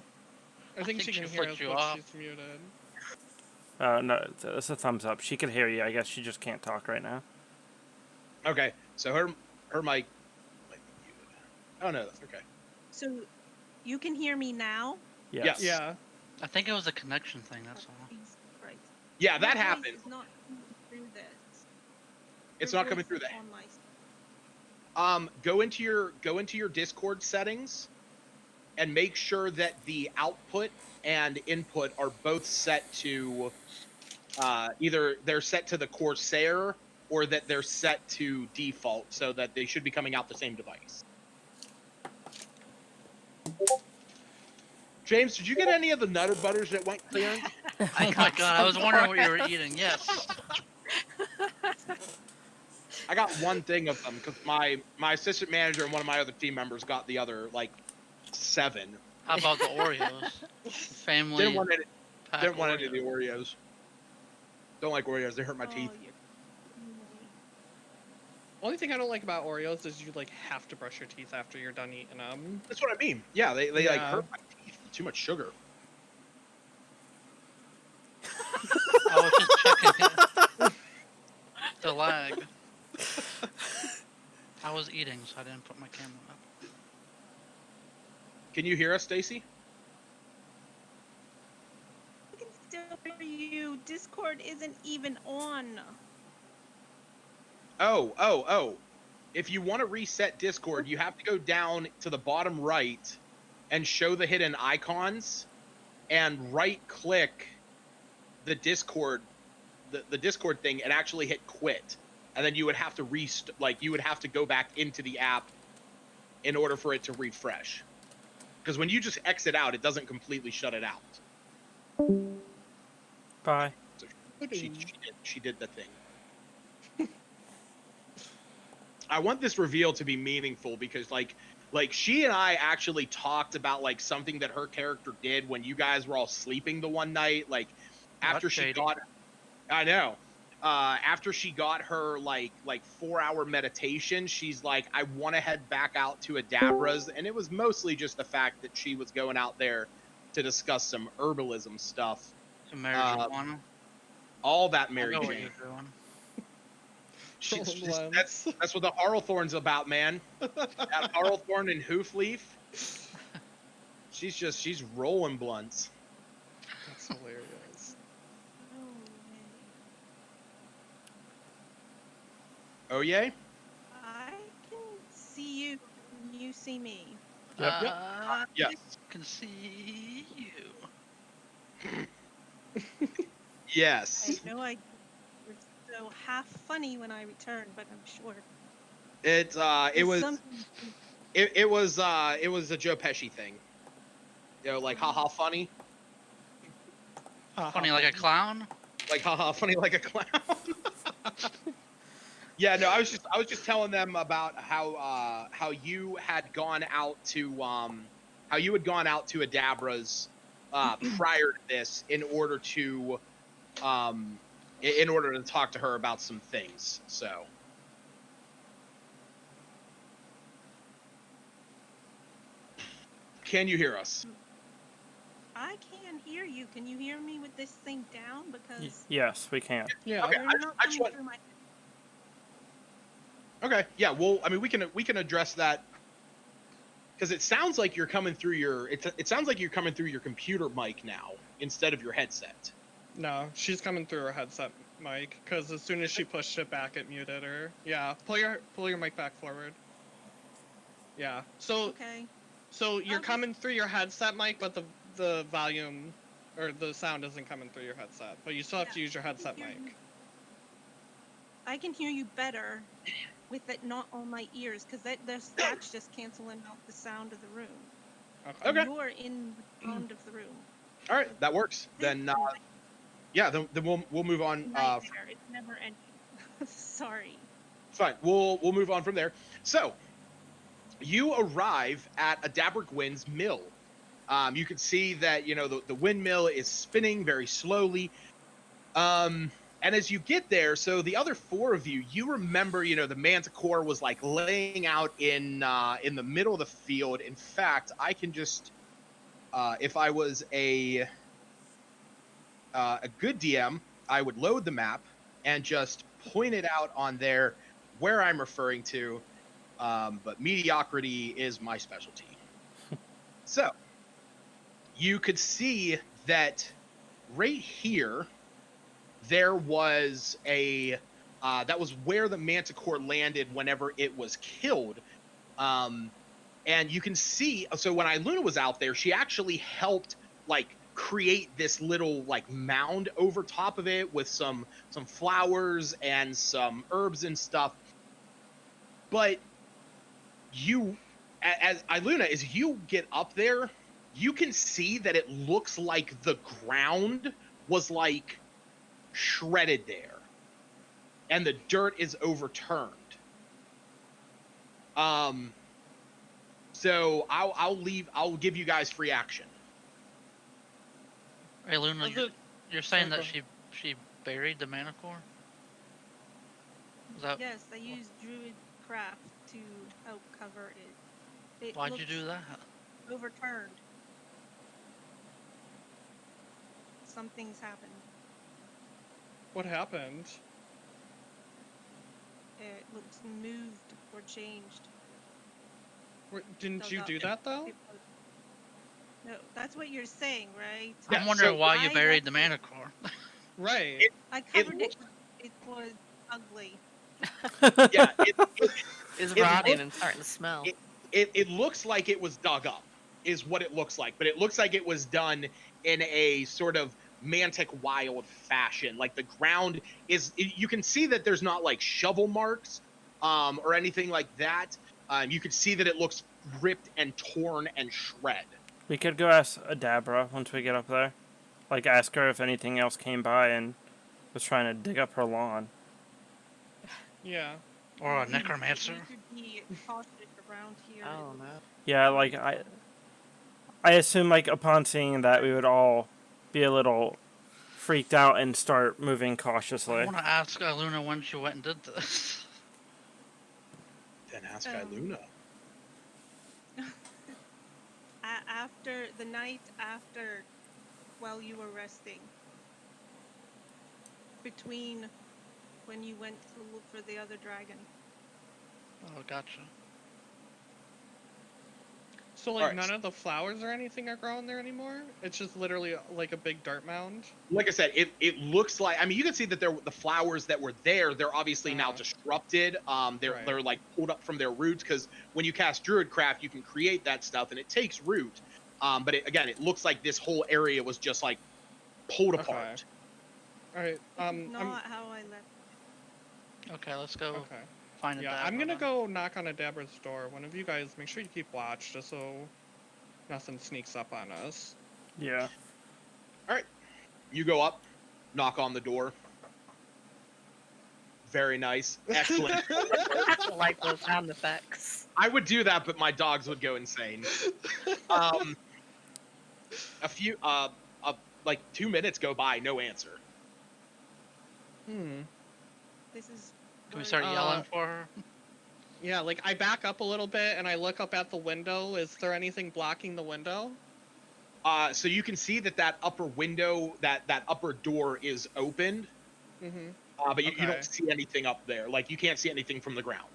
[SPEAKER 2] I
[SPEAKER 4] think
[SPEAKER 2] she
[SPEAKER 4] she
[SPEAKER 2] can hear
[SPEAKER 4] flicked
[SPEAKER 2] us,
[SPEAKER 4] you
[SPEAKER 2] but
[SPEAKER 4] off.
[SPEAKER 2] she's muted.
[SPEAKER 5] No, it's a thumbs up. She could hear you. I guess she just can't talk right now.
[SPEAKER 1] Okay, so her mic might be muted. Oh no, that's okay.
[SPEAKER 3] So, you can hear me now?
[SPEAKER 5] Yes.
[SPEAKER 2] Yeah.
[SPEAKER 4] I think it was a connection thing, that's all.
[SPEAKER 3] Jesus Christ.
[SPEAKER 1] Yeah, that
[SPEAKER 3] Your voice
[SPEAKER 1] happened.
[SPEAKER 3] is not coming through this.
[SPEAKER 1] It's
[SPEAKER 3] Your
[SPEAKER 1] not coming
[SPEAKER 3] voice
[SPEAKER 1] through
[SPEAKER 3] is
[SPEAKER 1] that.
[SPEAKER 3] on my.
[SPEAKER 1] Go into your Discord settings and make sure that the output and input are both set to either they're set to the Corsair or that they're set to default, so that they should be coming out the same device. James, did you get any of the Nutter Butters that went clearance?
[SPEAKER 4] Oh my god, I was wondering what you were eating. Yes.
[SPEAKER 1] I got one thing of them because my assistant manager and one of my other team members got the other 7.
[SPEAKER 4] How about the Oreos? Family
[SPEAKER 1] Didn't want
[SPEAKER 4] pack
[SPEAKER 1] any of the
[SPEAKER 4] Oreos.
[SPEAKER 1] Oreos. Don't like Oreos. They hurt my teeth.
[SPEAKER 3] You're kidding me.
[SPEAKER 2] Only thing I don't like about Oreos is you have to brush your teeth after you're done eating them.
[SPEAKER 1] That's what I mean. Yeah, they hurt my teeth. Too much sugar.
[SPEAKER 4] I was just checking the lag. I was eating, so I didn't put my camera up.
[SPEAKER 1] Can you hear us, Stacy?
[SPEAKER 3] I can still hear you. Discord isn't even on.
[SPEAKER 1] Oh. If you want to reset Discord, you have to go down to the bottom right and show the hidden icons and right-click the Discord, the Discord thing, and actually hit quit. and then you would have to you would have to go back into the app in order for it to refresh. Because when you just exit out, it doesn't completely shut it out.
[SPEAKER 5] Bye.
[SPEAKER 1] So she did the thing. I want this reveal to be meaningful because like she and I actually talked about like something that her character did when you guys were all sleeping the one night. Like after
[SPEAKER 4] That's
[SPEAKER 1] she
[SPEAKER 4] shady.
[SPEAKER 1] got, I know. After she got her like 4-hour meditation, she's like, I want to head back out to Adabra's, and it was mostly just the fact that she was going out there to discuss some herbalism stuff.
[SPEAKER 4] Some marijuana.
[SPEAKER 1] All that
[SPEAKER 4] I
[SPEAKER 1] Mary
[SPEAKER 4] know what
[SPEAKER 1] Jane.
[SPEAKER 4] you're doing.
[SPEAKER 1] That's what the Harlethorn's about, man. That Harlethorn and Hoofleaf. She's rolling blunts.
[SPEAKER 2] That's hilarious.
[SPEAKER 3] Oh,
[SPEAKER 1] Oh yay?
[SPEAKER 3] I can see you. Can you see me?
[SPEAKER 5] Yep.
[SPEAKER 1] Yes.
[SPEAKER 4] I can see you.
[SPEAKER 1] Yes.
[SPEAKER 3] I know I was so half funny when I returned, but I'm sure
[SPEAKER 1] It
[SPEAKER 3] there's
[SPEAKER 1] was
[SPEAKER 3] something.
[SPEAKER 1] it was a Joe Pesci thing. You know, like haha funny.
[SPEAKER 4] Funny like a clown.
[SPEAKER 1] Like haha funny like a clown. Yeah, no, I was just telling them about how you had gone out to Adabra's prior to this in order to talk to her about some things. So can you hear us?
[SPEAKER 3] I can hear you. Can you hear me with this thing down? Because
[SPEAKER 5] Yes, we can.
[SPEAKER 2] Yeah.
[SPEAKER 1] Okay.
[SPEAKER 3] you're not
[SPEAKER 1] I just
[SPEAKER 3] coming
[SPEAKER 1] want-
[SPEAKER 3] through my.
[SPEAKER 1] Okay, yeah, well, I mean, we can address that because it sounds like you're coming through it sounds like you're coming through your computer mic now instead of your headset.
[SPEAKER 2] No, she's coming through her headset mic because as soon as she pushed it back, it muted her. Yeah, pull your mic back forward. Yeah. So
[SPEAKER 3] Okay.
[SPEAKER 2] you're
[SPEAKER 3] Okay.
[SPEAKER 2] coming through your headset mic, but the volume or the sound isn't coming through your headset. But you still have to use your headset
[SPEAKER 3] hear
[SPEAKER 2] mic.
[SPEAKER 3] you. I can hear you better with it not on my ears, because that's just canceling out the sound of the room.
[SPEAKER 2] Okay.
[SPEAKER 1] Okay.
[SPEAKER 3] You're in the sound of the room.
[SPEAKER 1] All right, that works. Then yeah, then we'll move on.
[SPEAKER 3] Nightmare. It's never ending. Sorry.
[SPEAKER 1] Fine, we'll move on from there. So you arrive at Adabragwin's mill. You can see that the windmill is spinning very slowly. And as you get there, so the other four of you remember, the Manticore was like laying out in the middle of the field. In fact, I can just, if I was a good DM, I would load the map and just point it out on there where I'm referring to. But mediocrity is my specialty. So you could see that right here, there was that was where the Manticore landed whenever it was killed. And you can see, so when Iluna was out there, she actually helped like create this little like mound over top of it with some flowers and some herbs and stuff. But as Iluna, as you get up there, you can see that it looks like the ground was like shredded there, and the dirt is overturned. So I'll give you guys free action.
[SPEAKER 4] Hey Luna,
[SPEAKER 2] Is it-
[SPEAKER 4] you're saying
[SPEAKER 2] Sorry,
[SPEAKER 4] that she buried the Manticore? Is that
[SPEAKER 3] Yes, I used Druid Craft to help cover it.
[SPEAKER 4] why'd you do that?
[SPEAKER 3] Overturned. Something's happened.
[SPEAKER 2] What happened?
[SPEAKER 3] It looks moved or changed.
[SPEAKER 2] Didn't
[SPEAKER 3] Dug
[SPEAKER 2] you
[SPEAKER 3] up.
[SPEAKER 2] do that though?
[SPEAKER 3] No, that's what you're saying, right?
[SPEAKER 1] Yeah,
[SPEAKER 4] I'm wondering
[SPEAKER 1] so
[SPEAKER 4] why you
[SPEAKER 3] I
[SPEAKER 4] buried the
[SPEAKER 3] left it.
[SPEAKER 4] Manticore.
[SPEAKER 2] Right.
[SPEAKER 3] I covered it. It was ugly.
[SPEAKER 1] Yeah,
[SPEAKER 6] Is
[SPEAKER 1] It
[SPEAKER 6] rotting
[SPEAKER 1] looked-
[SPEAKER 6] and starting to smell.
[SPEAKER 1] it looks like it was dug up, is what it looks like, but it looks like it was done in a sort of Mantic wild fashion. Like the ground is, you can see that there's not like shovel marks or anything like that. You can see that it looks ripped and torn and shred.
[SPEAKER 5] We could go ask Adabra once we get up there. Like, ask her if anything else came by and was trying to dig up her lawn.
[SPEAKER 2] Yeah.
[SPEAKER 4] Or a
[SPEAKER 3] We
[SPEAKER 4] necromancer.
[SPEAKER 3] could be cautious around here.
[SPEAKER 6] Oh no.
[SPEAKER 5] Yeah, like, I assume, like, upon seeing that, we would all be a little freaked out and start moving
[SPEAKER 4] I
[SPEAKER 5] cautiously.
[SPEAKER 4] want to ask Luna when she went and did this.
[SPEAKER 1] Then ask
[SPEAKER 3] Um,
[SPEAKER 1] Iluna.
[SPEAKER 3] After the night after, while you were resting, between when you went to look for the other dragon.
[SPEAKER 4] Oh, gotcha.
[SPEAKER 2] So like
[SPEAKER 1] Alright.
[SPEAKER 2] none of the flowers or anything are growing there anymore? It's just literally like a big dirt mound?
[SPEAKER 1] Like I said, it looks like, I mean, you can see that the flowers that were there, they're obviously now disrupted. They're
[SPEAKER 2] Right.
[SPEAKER 1] like pulled up from their roots, because when you cast Druidcraft, you can create that stuff and it takes root. But again, it looks like this whole area was just like pulled
[SPEAKER 2] Okay.
[SPEAKER 1] apart.
[SPEAKER 2] Alright,
[SPEAKER 3] Not how I left.
[SPEAKER 4] Okay, let's go
[SPEAKER 2] okay.
[SPEAKER 4] find a
[SPEAKER 2] Yeah,
[SPEAKER 4] dab
[SPEAKER 2] I'm gonna
[SPEAKER 4] then.
[SPEAKER 2] go knock on Adabra's door. One of you guys, make sure you keep watch, just so nothing sneaks up on us.
[SPEAKER 5] Yeah.
[SPEAKER 1] You go up, knock on the door. Very nice. Excellent.
[SPEAKER 6] I like those sound effects.
[SPEAKER 1] I would do that, but my dogs would go insane. A few, like 2 minutes go by, no answer.
[SPEAKER 3] This is.
[SPEAKER 4] Can we
[SPEAKER 3] where-
[SPEAKER 4] start yelling for her?
[SPEAKER 2] Yeah, like I back up a little bit and I look up at the window. Is there anything blocking the window?
[SPEAKER 1] So you can see that upper window, that upper door is opened,
[SPEAKER 2] Mm-hmm.
[SPEAKER 1] but you
[SPEAKER 2] Okay.
[SPEAKER 1] don't see anything up there. Like, you can't see anything from the ground.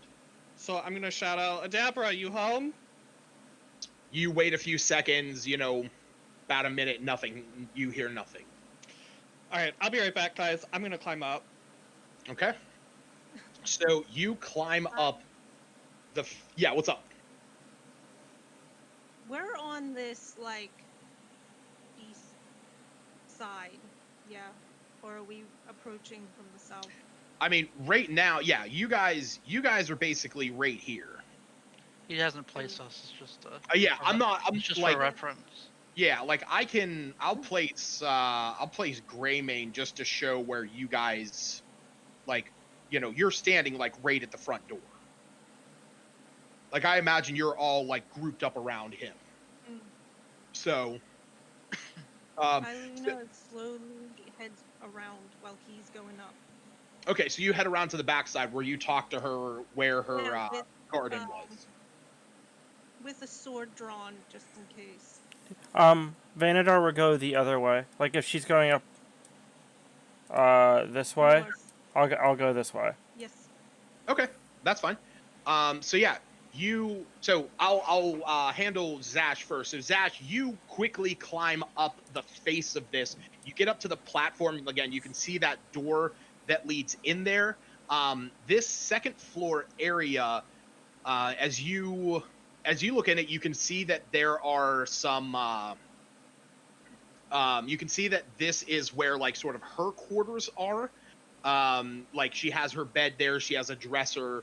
[SPEAKER 2] So I'm gonna shout out, Adabra, you home?
[SPEAKER 1] You wait a few seconds, about a minute, nothing. You hear nothing.
[SPEAKER 2] Alright, I'll be right back, guys. I'm gonna climb up.
[SPEAKER 1] Okay? So you climb up yeah, what's up?
[SPEAKER 3] We're on this like east side, yeah, or are we approaching from the south?
[SPEAKER 1] I mean, right now, yeah, you guys are basically right here.
[SPEAKER 4] He hasn't placed us. It's just
[SPEAKER 1] Yeah, I'm
[SPEAKER 4] it's just
[SPEAKER 1] like,
[SPEAKER 4] for reference.
[SPEAKER 1] yeah, like I'll place Greymane just to show where you guys, like, you're standing like right at the front door. Like, I imagine you're all like grouped up around him.
[SPEAKER 3] Mm.
[SPEAKER 1] So,
[SPEAKER 3] Iluna slowly heads around while he's going up.
[SPEAKER 1] okay, so you head around to the backside where you talk to her where her
[SPEAKER 3] Yeah, with,
[SPEAKER 1] garden
[SPEAKER 3] um,
[SPEAKER 1] was.
[SPEAKER 3] With a sword drawn, just in case.
[SPEAKER 5] Vanadar will go the other way. Like, if she's going up, this way,
[SPEAKER 3] North.
[SPEAKER 5] I'll go this way.
[SPEAKER 3] Yes.
[SPEAKER 1] Okay, that's fine. So yeah, so I'll handle Zash first. So Zash, you quickly climb up the face of this. You get up to the platform. Again, you can see that door that leads in there. This second floor area, as you look in it, you can see that there are some. You can see that this is where like sort of her quarters are. Like, she has her bed there. She has a dresser.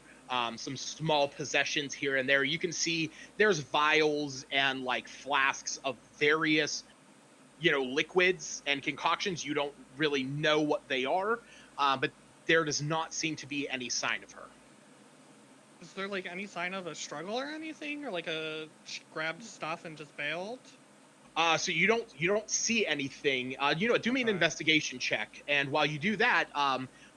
[SPEAKER 1] Some small possessions here and there. You can see there's vials and like flasks of various, liquids and concoctions. You don't really know what they are, but there does not seem to be any sign of her.
[SPEAKER 2] Is there like any sign of a struggle or anything? Or like she grabbed stuff and just bailed?
[SPEAKER 1] So you don't see anything. Do me an
[SPEAKER 2] Okay.
[SPEAKER 1] investigation check, and while you do that,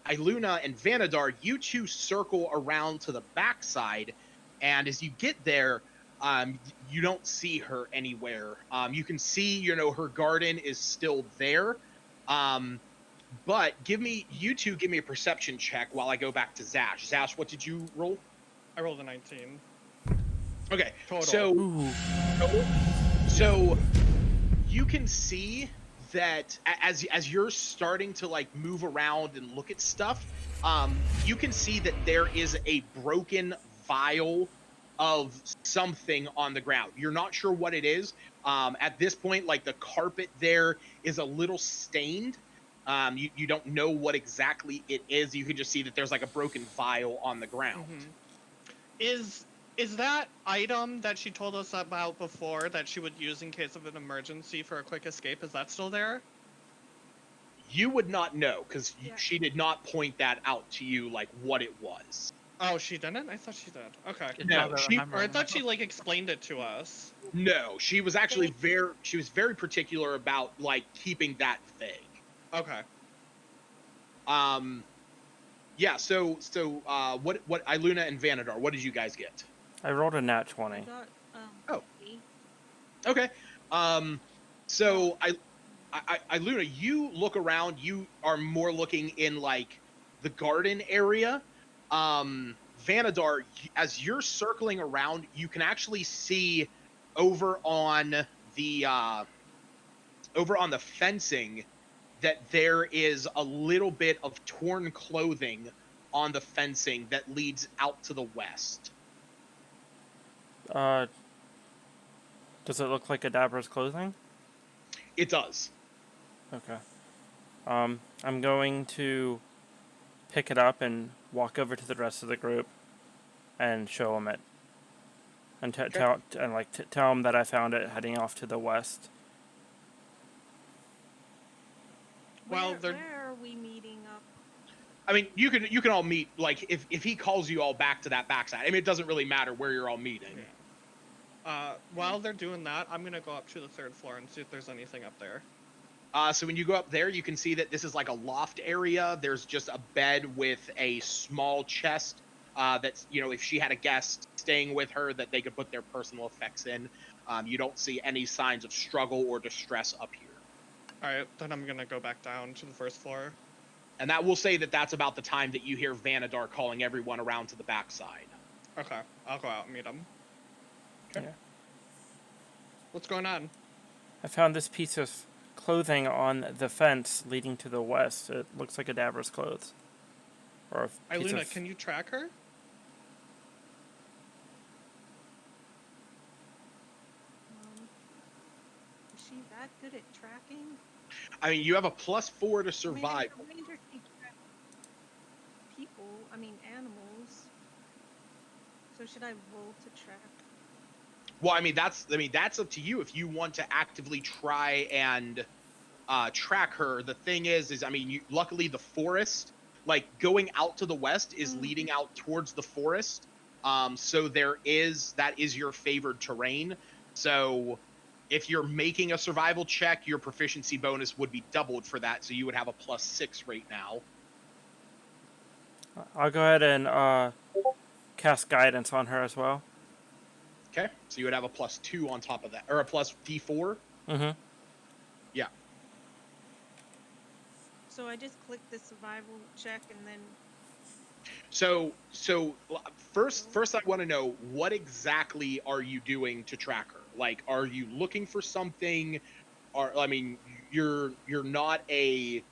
[SPEAKER 1] Iluna and Vanadar, you two circle around to the backside, and as you get there, you don't see her anywhere. You can see, her garden is still there, but you two give me a perception check while I go back to Zash. Zash, what did you roll?
[SPEAKER 2] I rolled a 19.
[SPEAKER 1] Okay,
[SPEAKER 2] Total.
[SPEAKER 5] Ooh.
[SPEAKER 1] so you can see that as you're starting to like move around and look at stuff, you can see that there is a broken vial of something on the ground. You're not sure what it is, At this point, like the carpet there is a little stained. You don't know what exactly it is. You can just see that there's like a broken vial on the ground.
[SPEAKER 2] Is that item that she told us about before that she would use in case of an emergency for a quick escape, is that still there?
[SPEAKER 1] You would not know because
[SPEAKER 3] Yeah.
[SPEAKER 1] she did not point that out to you, like what it was.
[SPEAKER 2] Oh, she didn't? I thought she did. Okay.
[SPEAKER 4] Good
[SPEAKER 1] No,
[SPEAKER 4] job at
[SPEAKER 1] she-
[SPEAKER 4] remembering.
[SPEAKER 2] Or I thought she like explained it to us.
[SPEAKER 1] No, she was actually very particular about like keeping that vague.
[SPEAKER 2] Okay.
[SPEAKER 1] Yeah, so what Iluna and Vanadar, what did you guys get?
[SPEAKER 5] I rolled a nat
[SPEAKER 3] I
[SPEAKER 5] 20.
[SPEAKER 3] got
[SPEAKER 1] Oh.
[SPEAKER 3] A.
[SPEAKER 1] Okay. So Iluna, you look around, you are more looking in like the garden area. Vanadar, as you're circling around, you can actually see over on the fencing that there is a little bit of torn clothing on the fencing that leads out to the west.
[SPEAKER 5] Does it look like Adabra's clothing?
[SPEAKER 1] It does.
[SPEAKER 5] Okay. I'm going to pick it up and walk over to the rest of the group and show them it. And tell them that I found it heading off to the west.
[SPEAKER 2] Well,
[SPEAKER 3] Where,
[SPEAKER 2] they're-
[SPEAKER 3] where are we meeting up?
[SPEAKER 1] I mean, you can all meet, like, if he calls you all back to that backside. I mean, it doesn't really matter where you're all meeting.
[SPEAKER 2] While they're doing that, I'm gonna go up to the 3rd floor and see if there's anything up there.
[SPEAKER 1] So when you go up there, you can see that this is like a loft area. There's just a bed with a small chest that's, if she had a guest staying with her, that they could put their personal effects in. You don't see any signs of struggle or distress up here.
[SPEAKER 2] Alright, then I'm gonna go back down to the 1st floor.
[SPEAKER 1] And that will say that that's about the time that you hear Vanadar calling everyone around to the backside.
[SPEAKER 2] Okay, I'll go out and meet them.
[SPEAKER 1] Okay.
[SPEAKER 5] Yeah.
[SPEAKER 2] What's going on?
[SPEAKER 5] I found this piece of clothing on the fence leading to the west. It looks like Adabra's clothes. Or a piece
[SPEAKER 2] Iluna,
[SPEAKER 5] of...
[SPEAKER 2] can you track her?
[SPEAKER 3] Is she that good at tracking?
[SPEAKER 1] I mean, you have a +4 to survive.
[SPEAKER 3] I mean, I remind her she tracked people, animals. So should I roll to track?
[SPEAKER 1] Well, I mean, that's up to you if you want to actively try and track her. The thing is luckily the forest, like going out to the west, is leading out towards the forest. So that is your favored terrain. So if you're making a survival check, your proficiency bonus would be doubled for that. So you would have a +6 right now.
[SPEAKER 5] I'll go ahead and cast guidance on her as well.
[SPEAKER 1] Okay, so you would have a +2 on top of that, or a +D4.
[SPEAKER 5] Mm-hmm.
[SPEAKER 1] Yeah.
[SPEAKER 3] So I just click the survival check and then.
[SPEAKER 1] So first I want to know, what exactly are you doing to track her? Like, are you looking for something? Or I mean, you're not a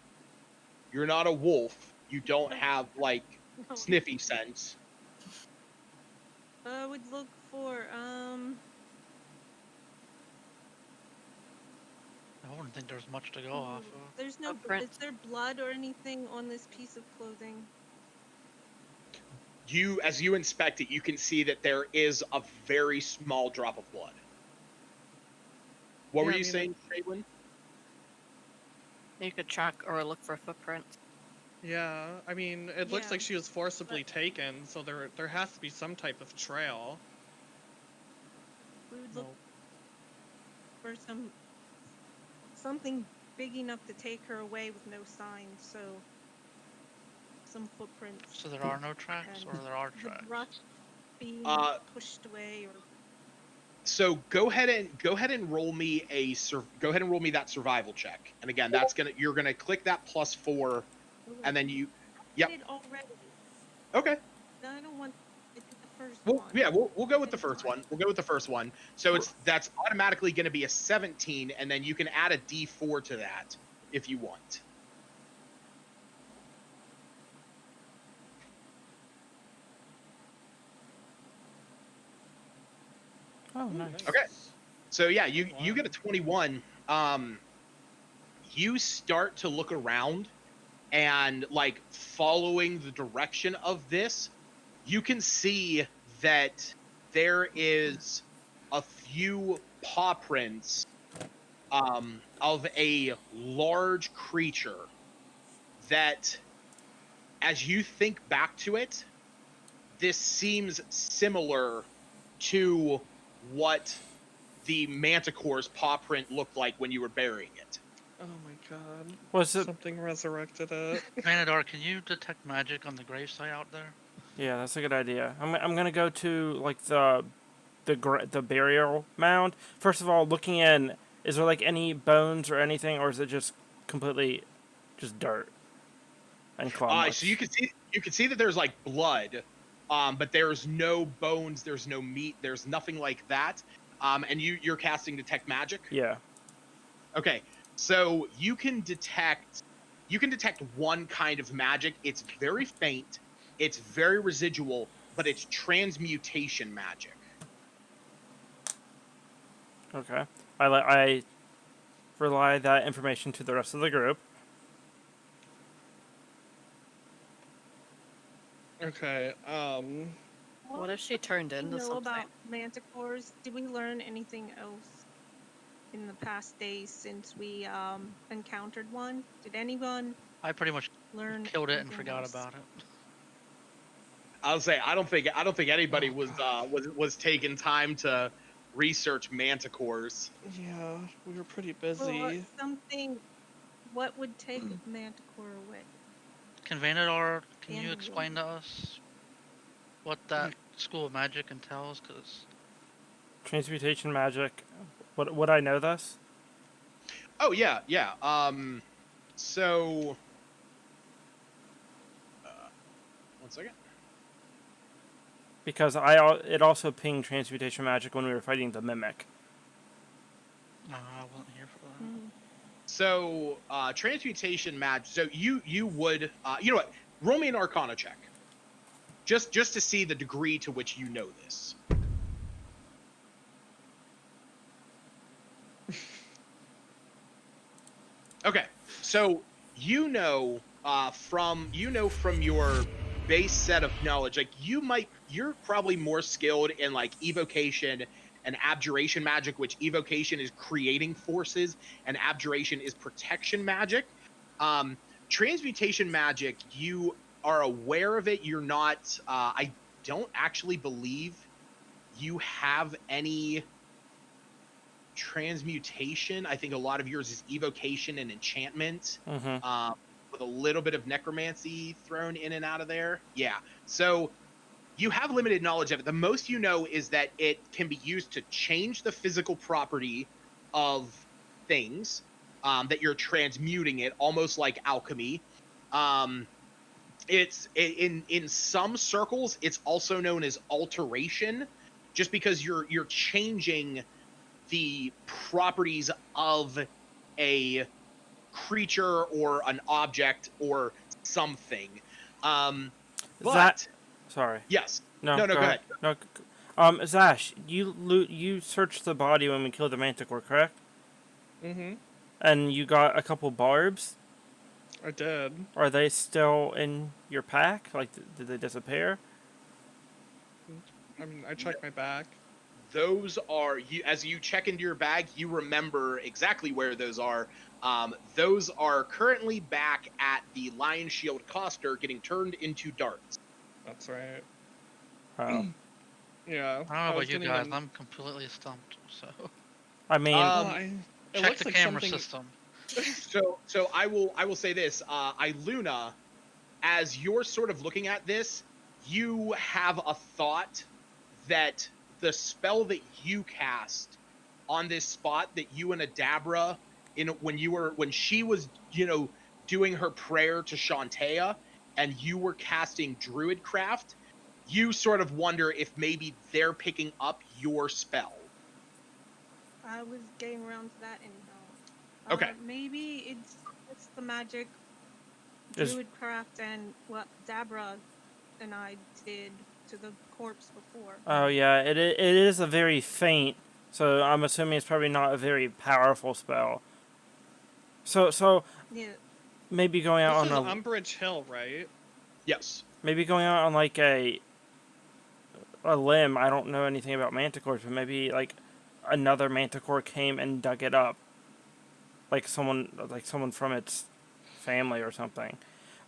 [SPEAKER 1] wolf. You don't have like
[SPEAKER 3] No,
[SPEAKER 1] sniffy sense.
[SPEAKER 3] I would look for
[SPEAKER 4] I wouldn't think there's much to go off of.
[SPEAKER 3] There's no.
[SPEAKER 6] Footprint.
[SPEAKER 3] Is there blood or anything on this piece of clothing?
[SPEAKER 1] As you inspect it, you can see that there is a very small drop of blood. What were you saying, Shaylin?
[SPEAKER 6] You could track or look for footprints.
[SPEAKER 2] Yeah, I mean, it looks
[SPEAKER 3] Yeah,
[SPEAKER 2] like she was forcibly taken, so there has to be some type of trail.
[SPEAKER 3] We would look for something big enough to take her away with no signs. So some footprints.
[SPEAKER 4] So there are no tracks, or there are
[SPEAKER 3] The
[SPEAKER 4] tracks?
[SPEAKER 3] brush being pushed away, or
[SPEAKER 1] So go ahead and roll me that survival check. And again, you're gonna click that +4, and then you. Yep.
[SPEAKER 3] did already.
[SPEAKER 1] Okay.
[SPEAKER 3] No, I don't want. I did the first
[SPEAKER 1] Well,
[SPEAKER 3] one.
[SPEAKER 1] yeah, we'll go with the
[SPEAKER 3] It's
[SPEAKER 1] first
[SPEAKER 3] fine.
[SPEAKER 1] one. We'll go with the first one. So that's automatically going to be a 17, and then you can add a D4 to that if you want.
[SPEAKER 5] Oh, nice.
[SPEAKER 1] Okay. So yeah, you get a 21. You start to look around, and like following the direction of this, you can see that there is a few paw prints of a large creature that, as you think back to it, this seems similar to what the manticore's paw print looked like when you were burying it.
[SPEAKER 2] Oh my god.
[SPEAKER 5] Was it?
[SPEAKER 2] Something resurrected it.
[SPEAKER 4] Vanadar, can you detect magic on the gravesite out there?
[SPEAKER 5] Yeah, that's a good idea. I'm gonna go to like the burial mound. First of all, looking in, is there like any bones or anything, or is it just completely just dirt and claw marks?
[SPEAKER 1] So you can see that there's like blood, but there's no bones, there's no meat, there's nothing like that. And you're casting detect magic.
[SPEAKER 5] Yeah.
[SPEAKER 1] Okay, so you can detect one kind of magic. It's very faint, it's very residual, but it's transmutation magic.
[SPEAKER 5] Okay. I relay that information to the rest of the group.
[SPEAKER 2] Okay,
[SPEAKER 6] What if she turned
[SPEAKER 3] Do you
[SPEAKER 6] into
[SPEAKER 3] know
[SPEAKER 6] something?
[SPEAKER 3] about manticores? Did we learn anything else in the past days since we encountered one? Did anyone
[SPEAKER 4] I pretty much
[SPEAKER 3] learn
[SPEAKER 4] killed it and
[SPEAKER 3] anything
[SPEAKER 4] forgot
[SPEAKER 3] else?
[SPEAKER 4] about it.
[SPEAKER 1] I'll say I don't think anybody
[SPEAKER 2] Oh,
[SPEAKER 1] was taking time to research manticores.
[SPEAKER 2] yeah, we were pretty
[SPEAKER 3] Well,
[SPEAKER 2] busy.
[SPEAKER 3] something. What would take a manticore away?
[SPEAKER 4] Can Vanadar, can you
[SPEAKER 3] And
[SPEAKER 4] explain to us what that school of magic entails? Because
[SPEAKER 5] Transmutation magic. Would I know this?
[SPEAKER 1] Oh yeah. So, one second.
[SPEAKER 5] Because it also pinged transmutation magic when we were fighting the mimic.
[SPEAKER 4] I wasn't here for that.
[SPEAKER 1] So, transmutation magic. So you would you know what? Roll me an Arcana check, just to see the degree to which you know this. Okay, so you know from your base set of knowledge, like you're probably more skilled in like evocation and abjuration magic, which evocation is creating forces and abjuration is protection magic. Transmutation magic, you are aware of it. You're not. I don't actually believe you have any transmutation. I think a lot of yours is evocation and enchantment,
[SPEAKER 5] Mm-hmm.
[SPEAKER 1] with a little bit of necromancy thrown in and out of there. Yeah. So you have limited knowledge of it. The most you know is that it can be used to change the physical property of things, that you're transmuting it, almost like alchemy. It's in some circles, it's also known as alteration, just because you're changing the properties of a creature or an object or something. But
[SPEAKER 5] Sorry.
[SPEAKER 1] yes,
[SPEAKER 5] No.
[SPEAKER 1] no,
[SPEAKER 5] Go
[SPEAKER 1] go ahead.
[SPEAKER 5] No. Zash, you searched the body when we killed the manticore, correct?
[SPEAKER 2] Mm-hmm.
[SPEAKER 5] And you got a couple barbs.
[SPEAKER 2] I did.
[SPEAKER 5] Are they still in your pack? Like, did they disappear?
[SPEAKER 2] I mean, I checked my back.
[SPEAKER 1] Those are you. As you check into your bag, you remember exactly where those are. Those are currently back at the Lion Shield Coster, getting turned into darts.
[SPEAKER 2] That's right.
[SPEAKER 5] Oh.
[SPEAKER 2] Yeah.
[SPEAKER 4] I don't know about
[SPEAKER 2] was
[SPEAKER 4] you
[SPEAKER 2] gonna
[SPEAKER 4] guys,
[SPEAKER 2] even-
[SPEAKER 4] I'm completely stumped, so.
[SPEAKER 5] I mean,
[SPEAKER 2] Well, it
[SPEAKER 4] Check
[SPEAKER 2] looks
[SPEAKER 4] the
[SPEAKER 2] like
[SPEAKER 4] camera
[SPEAKER 2] something.
[SPEAKER 4] system.
[SPEAKER 1] So I will say this. Iluna, as you're sort of looking at this, you have a thought that the spell that you cast on this spot, that you and Adabra, when she was doing her prayer to Shantea, and you were casting Druidcraft, you sort of wonder if maybe they're picking up your spell.
[SPEAKER 3] I was getting around to that anyhow.
[SPEAKER 1] Okay.
[SPEAKER 3] Maybe it's the magic,
[SPEAKER 5] Is-
[SPEAKER 3] druidcraft, and what Dabra and I did to the corpse before.
[SPEAKER 5] oh yeah, it is a very faint So I'm assuming it's probably not a very powerful spell. So
[SPEAKER 3] Yeah.
[SPEAKER 5] maybe going out
[SPEAKER 2] This is
[SPEAKER 5] on a
[SPEAKER 2] Umbrage Hill, right?
[SPEAKER 1] Yes.
[SPEAKER 5] maybe going out on like a limb. I don't know anything about manticores, but maybe like another manticore came and dug it up, like someone from its family or something.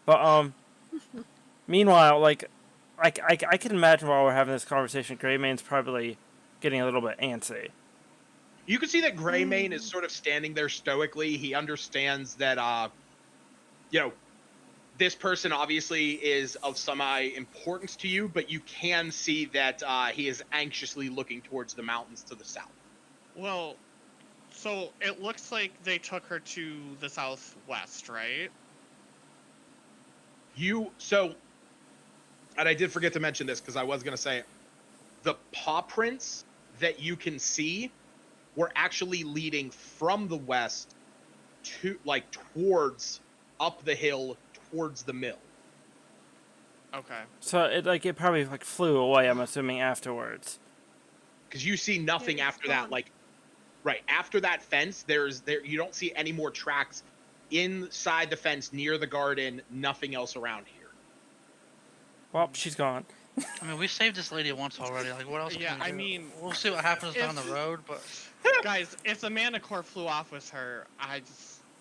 [SPEAKER 5] But meanwhile, like I can imagine while we're having this conversation, Greymane's probably getting a little bit antsy.
[SPEAKER 1] You can see that Greymane is sort of standing there stoically. He understands that, this person obviously is of some importance to you, but you can see that he is anxiously looking towards the mountains to the south.
[SPEAKER 2] Well, so it looks like they took her to the southwest, right?
[SPEAKER 1] And I did forget to mention this because I was going to say it. The paw prints that you can see were actually leading from the west to, towards up the hill towards the mill.
[SPEAKER 2] Okay.
[SPEAKER 5] So it probably flew away. I'm assuming afterwards.
[SPEAKER 1] Because you see nothing
[SPEAKER 3] it's
[SPEAKER 1] after that.
[SPEAKER 3] gone.
[SPEAKER 1] Right after that fence, you don't see any more tracks inside the fence near the garden. Nothing else around here.
[SPEAKER 5] Well, she's gone.
[SPEAKER 4] I mean, we saved this lady once already. Like, what else
[SPEAKER 2] Yeah,
[SPEAKER 4] can we
[SPEAKER 2] I
[SPEAKER 4] do?
[SPEAKER 2] mean,
[SPEAKER 4] We'll see what happens down the
[SPEAKER 2] if-
[SPEAKER 4] road, but
[SPEAKER 2] Guys, if the Manicore flew off with her,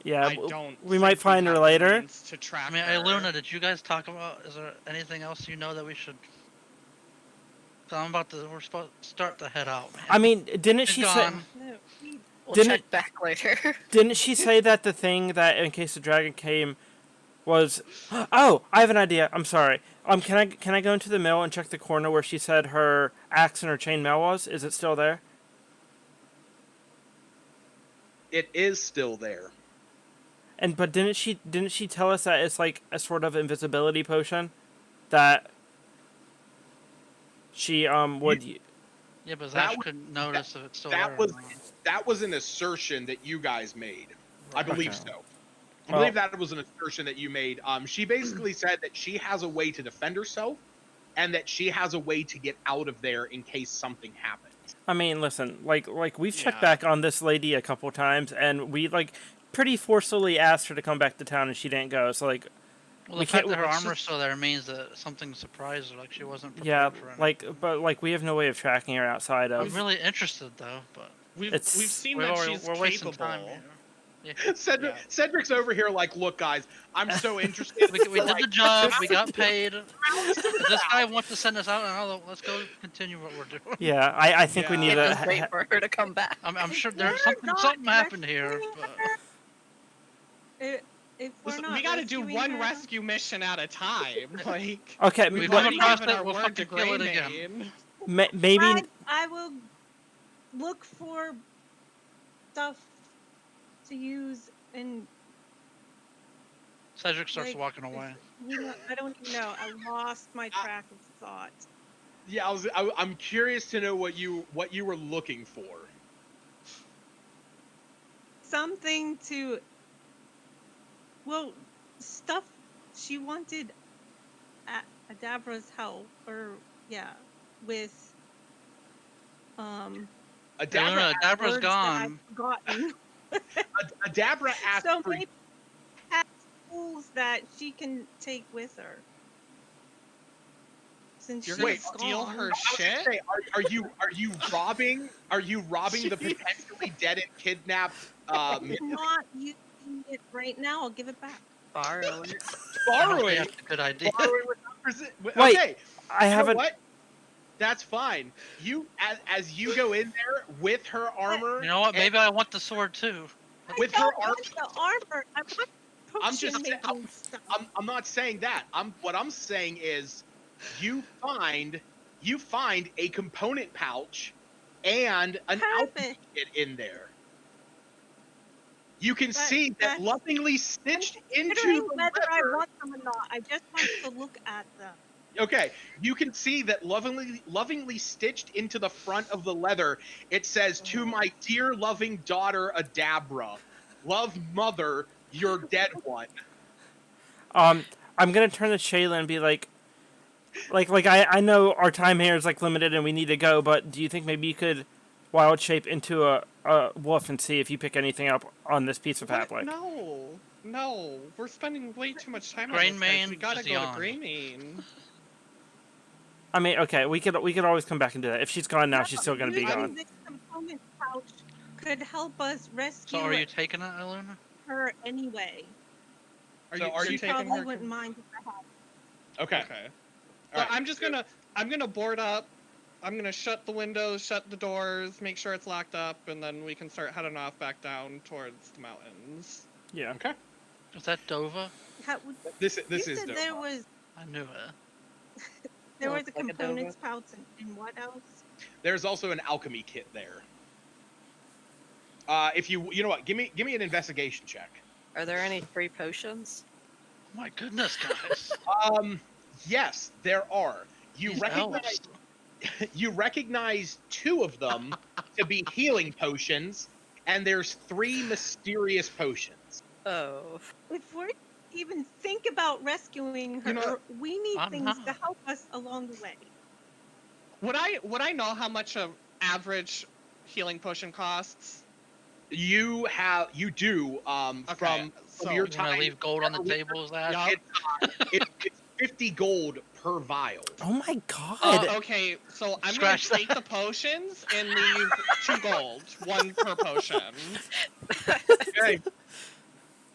[SPEAKER 5] Yeah,
[SPEAKER 2] I don't.
[SPEAKER 5] we might
[SPEAKER 2] think
[SPEAKER 5] find her
[SPEAKER 2] have the
[SPEAKER 5] later.
[SPEAKER 2] means to track
[SPEAKER 4] I mean,
[SPEAKER 2] her.
[SPEAKER 4] Luna, did you guys talk about? Is there anything else you know that we should? So we're supposed to start to head out, man.
[SPEAKER 5] I mean, didn't
[SPEAKER 4] She's
[SPEAKER 5] she say?
[SPEAKER 4] gone.
[SPEAKER 3] No, we-
[SPEAKER 6] We'll
[SPEAKER 5] Didn't
[SPEAKER 6] check
[SPEAKER 5] it-
[SPEAKER 6] back later.
[SPEAKER 5] Didn't she say that the thing that in case the dragon came was? Oh, I have an idea. I'm sorry. Can I go into the mill and check the corner where she said her axe and her chainmail was? Is it still there?
[SPEAKER 1] It is still there.
[SPEAKER 5] But didn't she tell us that it's like a sort of invisibility potion that she would.
[SPEAKER 4] Yeah, but
[SPEAKER 1] That
[SPEAKER 4] Zash
[SPEAKER 1] was-
[SPEAKER 4] couldn't notice if it's still
[SPEAKER 1] that
[SPEAKER 4] there.
[SPEAKER 1] was
[SPEAKER 4] or not.
[SPEAKER 1] that was an assertion that you guys made. I believe
[SPEAKER 5] Okay.
[SPEAKER 1] so. I
[SPEAKER 5] Well-
[SPEAKER 1] believe that was an assertion that you made. She basically said that she has a way to defend herself, and that she has a way to get out of there in case something happens.
[SPEAKER 5] I mean, listen, like we've checked
[SPEAKER 2] Yeah.
[SPEAKER 5] back on this lady a couple times, and we pretty forcefully asked her to come back to town, and she didn't go. So
[SPEAKER 4] Well,
[SPEAKER 5] we
[SPEAKER 4] the fact
[SPEAKER 5] can't-
[SPEAKER 4] that her
[SPEAKER 5] it's
[SPEAKER 4] armor's
[SPEAKER 5] just-
[SPEAKER 4] still there means that something surprised her, like she wasn't prepared
[SPEAKER 5] yeah,
[SPEAKER 4] for anything.
[SPEAKER 5] we have no way of tracking her outside
[SPEAKER 4] I'm
[SPEAKER 5] of.
[SPEAKER 4] really interested though, but
[SPEAKER 2] We've
[SPEAKER 5] It's-
[SPEAKER 2] seen
[SPEAKER 4] we're,
[SPEAKER 2] that
[SPEAKER 4] already,
[SPEAKER 2] she's
[SPEAKER 4] we're wasting
[SPEAKER 2] capable.
[SPEAKER 4] time here. Yeah.
[SPEAKER 1] Cedric,
[SPEAKER 2] Yeah.
[SPEAKER 1] Cedric's over here look, guys, I'm so interested.
[SPEAKER 4] We did the job. We got paid. If this guy wants to send us out, let's go continue what we're doing.
[SPEAKER 5] Yeah, I think we
[SPEAKER 2] Yeah.
[SPEAKER 5] need
[SPEAKER 6] Can't
[SPEAKER 5] to.
[SPEAKER 6] just wait for her to come back.
[SPEAKER 4] I'm sure
[SPEAKER 3] If
[SPEAKER 4] there's
[SPEAKER 3] we're not
[SPEAKER 4] something happened here.
[SPEAKER 3] rescuing
[SPEAKER 4] But
[SPEAKER 3] her- If we're
[SPEAKER 2] Listen,
[SPEAKER 3] not
[SPEAKER 2] we gotta do
[SPEAKER 3] rescuing
[SPEAKER 2] one
[SPEAKER 3] her-
[SPEAKER 2] rescue mission at a time. Like,
[SPEAKER 5] Okay,
[SPEAKER 2] we've
[SPEAKER 4] come
[SPEAKER 2] already
[SPEAKER 4] across
[SPEAKER 2] given
[SPEAKER 4] it,
[SPEAKER 2] our
[SPEAKER 4] we'll
[SPEAKER 2] word to
[SPEAKER 4] fucking kill it again.
[SPEAKER 2] Greymane.
[SPEAKER 5] maybe
[SPEAKER 3] I will look for stuff to use and
[SPEAKER 4] Cedric starts
[SPEAKER 3] like,
[SPEAKER 4] walking away.
[SPEAKER 3] I don't even know. I lost my track of thought.
[SPEAKER 1] Yeah, I'm curious to know what you were looking for.
[SPEAKER 3] Something to. Well, stuff she wanted Adabra's help, or yeah, with
[SPEAKER 4] Luna,
[SPEAKER 1] Adabra,
[SPEAKER 4] Adabra's
[SPEAKER 3] words that
[SPEAKER 4] gone.
[SPEAKER 3] I've forgotten.
[SPEAKER 1] Adabra asked
[SPEAKER 3] So
[SPEAKER 1] for.
[SPEAKER 3] maybe has tools that she can take with her. Since
[SPEAKER 2] You're
[SPEAKER 3] she's
[SPEAKER 2] gonna
[SPEAKER 1] Wait,
[SPEAKER 2] steal
[SPEAKER 3] gone.
[SPEAKER 2] her
[SPEAKER 1] I was gonna
[SPEAKER 2] shit?
[SPEAKER 1] say, are you robbing the potentially dead and kidnapped
[SPEAKER 3] I'm not using it right now. I'll give it back.
[SPEAKER 6] Borrow it.
[SPEAKER 1] borrowing
[SPEAKER 4] That's a good idea.
[SPEAKER 5] Wait,
[SPEAKER 1] okay,
[SPEAKER 5] I
[SPEAKER 1] you know
[SPEAKER 5] haven't.
[SPEAKER 1] what? That's fine. You as you go in there with her armor.
[SPEAKER 4] You know what?
[SPEAKER 1] and-
[SPEAKER 4] Maybe I want the sword too.
[SPEAKER 1] With
[SPEAKER 3] I
[SPEAKER 1] her
[SPEAKER 3] don't want the armor. I want
[SPEAKER 1] I'm just
[SPEAKER 3] potion
[SPEAKER 1] saying-
[SPEAKER 3] making stuff.
[SPEAKER 1] I'm not saying that. What I'm saying is you find a component pouch and an outfit
[SPEAKER 3] Perfect.
[SPEAKER 1] in there. You can
[SPEAKER 3] That-
[SPEAKER 1] see that
[SPEAKER 3] that's-
[SPEAKER 1] lovingly stitched into
[SPEAKER 3] Considering
[SPEAKER 1] the
[SPEAKER 3] whether I
[SPEAKER 1] leather.
[SPEAKER 3] want them or not, I just want to look at them.
[SPEAKER 1] Okay, you can see that lovingly stitched into the front of the leather. It says, "To my dear loving daughter Adabra, love mother, your dead one."
[SPEAKER 5] I'm gonna turn to Shayla and be like I know our time here is limited and we need to go, but do you think maybe you could wild shape into a wolf and see if you pick anything up on this piece of
[SPEAKER 2] What?
[SPEAKER 5] pathway.
[SPEAKER 2] No, we're spending way too much time on
[SPEAKER 4] Grain
[SPEAKER 2] this, guys.
[SPEAKER 4] Mane
[SPEAKER 2] We gotta
[SPEAKER 4] is
[SPEAKER 2] go to
[SPEAKER 4] yawn.
[SPEAKER 2] Greymane.
[SPEAKER 5] I mean, okay, we could always come back and do that. If she's gone now, she's still gonna be
[SPEAKER 3] Using
[SPEAKER 5] gone.
[SPEAKER 3] this component pouch could help us rescue
[SPEAKER 4] So are you taking it, Eluna?
[SPEAKER 3] her anyway.
[SPEAKER 2] Are
[SPEAKER 1] So
[SPEAKER 2] you,
[SPEAKER 1] are
[SPEAKER 2] you're
[SPEAKER 1] you
[SPEAKER 3] She
[SPEAKER 2] taking
[SPEAKER 3] probably
[SPEAKER 2] her?
[SPEAKER 3] wouldn't mind if I had.
[SPEAKER 1] Okay.
[SPEAKER 2] Okay.
[SPEAKER 1] All right.
[SPEAKER 2] I'm gonna board up. I'm gonna shut the windows, shut the doors, make sure it's locked up, and then we can start heading off back down towards the mountains.
[SPEAKER 5] Yeah.
[SPEAKER 1] Okay.
[SPEAKER 4] Is that Dova?
[SPEAKER 1] This
[SPEAKER 3] You
[SPEAKER 1] is
[SPEAKER 3] said
[SPEAKER 1] dope.
[SPEAKER 3] there was
[SPEAKER 4] I knew it.
[SPEAKER 3] a
[SPEAKER 6] Looks like a Dover.
[SPEAKER 3] components pouch and what else?
[SPEAKER 1] There's also an alchemy kit there. If you know what, give me an investigation check.
[SPEAKER 6] Are there any free potions?
[SPEAKER 4] Oh my goodness, guys.
[SPEAKER 1] Yes, there are. You
[SPEAKER 4] These
[SPEAKER 1] recognize
[SPEAKER 4] elves.
[SPEAKER 1] you recognize 2 of them to be healing potions, and there's 3 mysterious potions.
[SPEAKER 6] Oh.
[SPEAKER 3] If we're even think about rescuing her,
[SPEAKER 2] You know,
[SPEAKER 3] we need
[SPEAKER 4] I'm
[SPEAKER 3] things to
[SPEAKER 4] not.
[SPEAKER 3] help us along the way.
[SPEAKER 2] Would I know how much an average healing potion costs?
[SPEAKER 1] You do
[SPEAKER 2] Okay,
[SPEAKER 1] from
[SPEAKER 2] so
[SPEAKER 1] your
[SPEAKER 4] You wanna
[SPEAKER 1] time.
[SPEAKER 4] leave gold on the table, Zach?
[SPEAKER 2] Yup.
[SPEAKER 1] It's 50 gold per vial.
[SPEAKER 5] Oh my god!
[SPEAKER 2] Okay, so I'm
[SPEAKER 4] Scratch
[SPEAKER 2] gonna take the potions and leave 2 gold, 1 per potion.
[SPEAKER 1] Okay.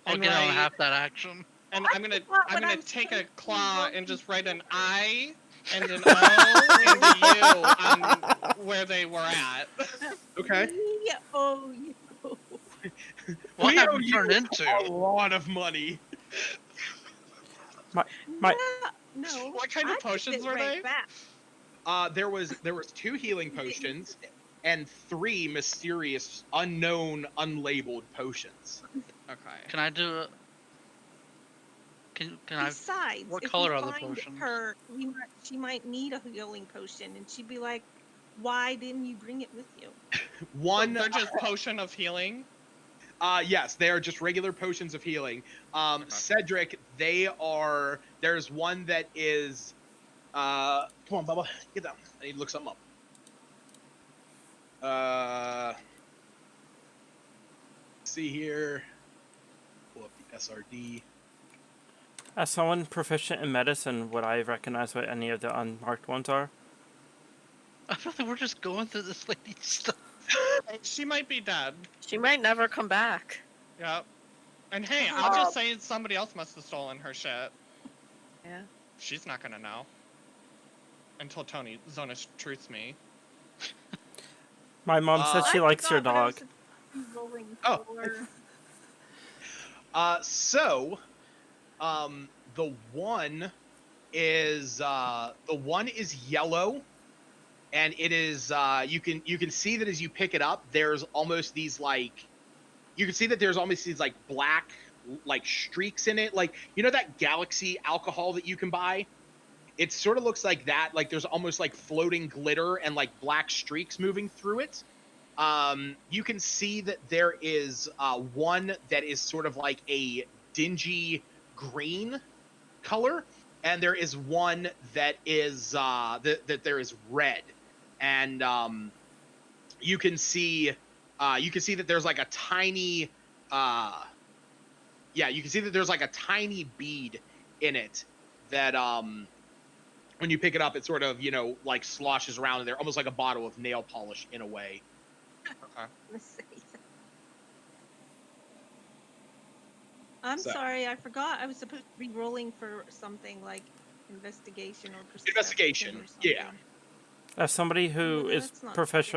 [SPEAKER 4] I'll
[SPEAKER 2] And
[SPEAKER 4] get on
[SPEAKER 2] write-
[SPEAKER 4] half that action.
[SPEAKER 2] And I'm gonna
[SPEAKER 3] forgot what I was
[SPEAKER 2] take a
[SPEAKER 3] supposed to be
[SPEAKER 2] claw
[SPEAKER 3] rolling
[SPEAKER 2] and just
[SPEAKER 3] for.
[SPEAKER 2] write an I and an O and a U on where they were at.
[SPEAKER 1] Okay.
[SPEAKER 3] We owe you.
[SPEAKER 4] What
[SPEAKER 1] We
[SPEAKER 4] have
[SPEAKER 1] owe
[SPEAKER 4] you turned
[SPEAKER 1] you
[SPEAKER 4] into?
[SPEAKER 1] a lot of money.
[SPEAKER 5] My-
[SPEAKER 3] No.
[SPEAKER 2] What kind of
[SPEAKER 3] I did
[SPEAKER 2] potions
[SPEAKER 3] it
[SPEAKER 2] were
[SPEAKER 3] right
[SPEAKER 2] they?
[SPEAKER 3] back.
[SPEAKER 1] There was 2 healing potions and 3 mysterious, unknown, unlabeled potions.
[SPEAKER 2] Okay.
[SPEAKER 4] Can I do a... Can I...
[SPEAKER 3] Besides,
[SPEAKER 4] what
[SPEAKER 3] if
[SPEAKER 4] color
[SPEAKER 3] we
[SPEAKER 4] are the
[SPEAKER 3] find
[SPEAKER 4] potions?
[SPEAKER 3] her, she might need a healing potion, and she'd be like, "Why didn't you bring it with you?"
[SPEAKER 1] One,
[SPEAKER 2] They're just potion of healing.
[SPEAKER 1] yes, they are just regular potions of healing.
[SPEAKER 2] Okay.
[SPEAKER 1] Cedric, there's one that is, come on, Bubba, get down. I need to look something up. See here. Pull up the SRD.
[SPEAKER 5] As someone proficient in medicine, would I recognize what any of the unmarked ones are?
[SPEAKER 4] I feel like we're just going through this lady's stuff.
[SPEAKER 2] She might be dead.
[SPEAKER 6] She might never come back.
[SPEAKER 2] Yep. And hey, I'll just say somebody else must have stolen her shit.
[SPEAKER 6] Yeah.
[SPEAKER 2] She's not gonna know. Until Tony Zona truths me.
[SPEAKER 5] My mom said she likes your
[SPEAKER 3] forgot what I was
[SPEAKER 5] dog.
[SPEAKER 3] supposed to be rolling
[SPEAKER 1] Oh.
[SPEAKER 3] for.
[SPEAKER 1] The one is yellow, and it is you can see that as you pick it up, there's almost these black like streaks in it, like that Galaxy alcohol that you can buy. It sort of looks like that, like there's almost like floating glitter and like black streaks moving through it. You can see that there is one that is sort of like a dingy green color, and there is one that is that there is red, and you can see that there's like a tiny you can see that there's like a tiny bead in it that when you pick it up, it sort of like sloshes around in there, almost like a bottle of nail polish in a way.
[SPEAKER 2] Okay.
[SPEAKER 3] Let's see. I'm
[SPEAKER 1] So-
[SPEAKER 3] sorry, I forgot I was supposed to be rolling for something like investigation or perception
[SPEAKER 1] Investigation,
[SPEAKER 3] or something.
[SPEAKER 1] yeah.
[SPEAKER 5] As somebody who
[SPEAKER 3] Well,
[SPEAKER 5] is
[SPEAKER 3] that's not
[SPEAKER 5] proficient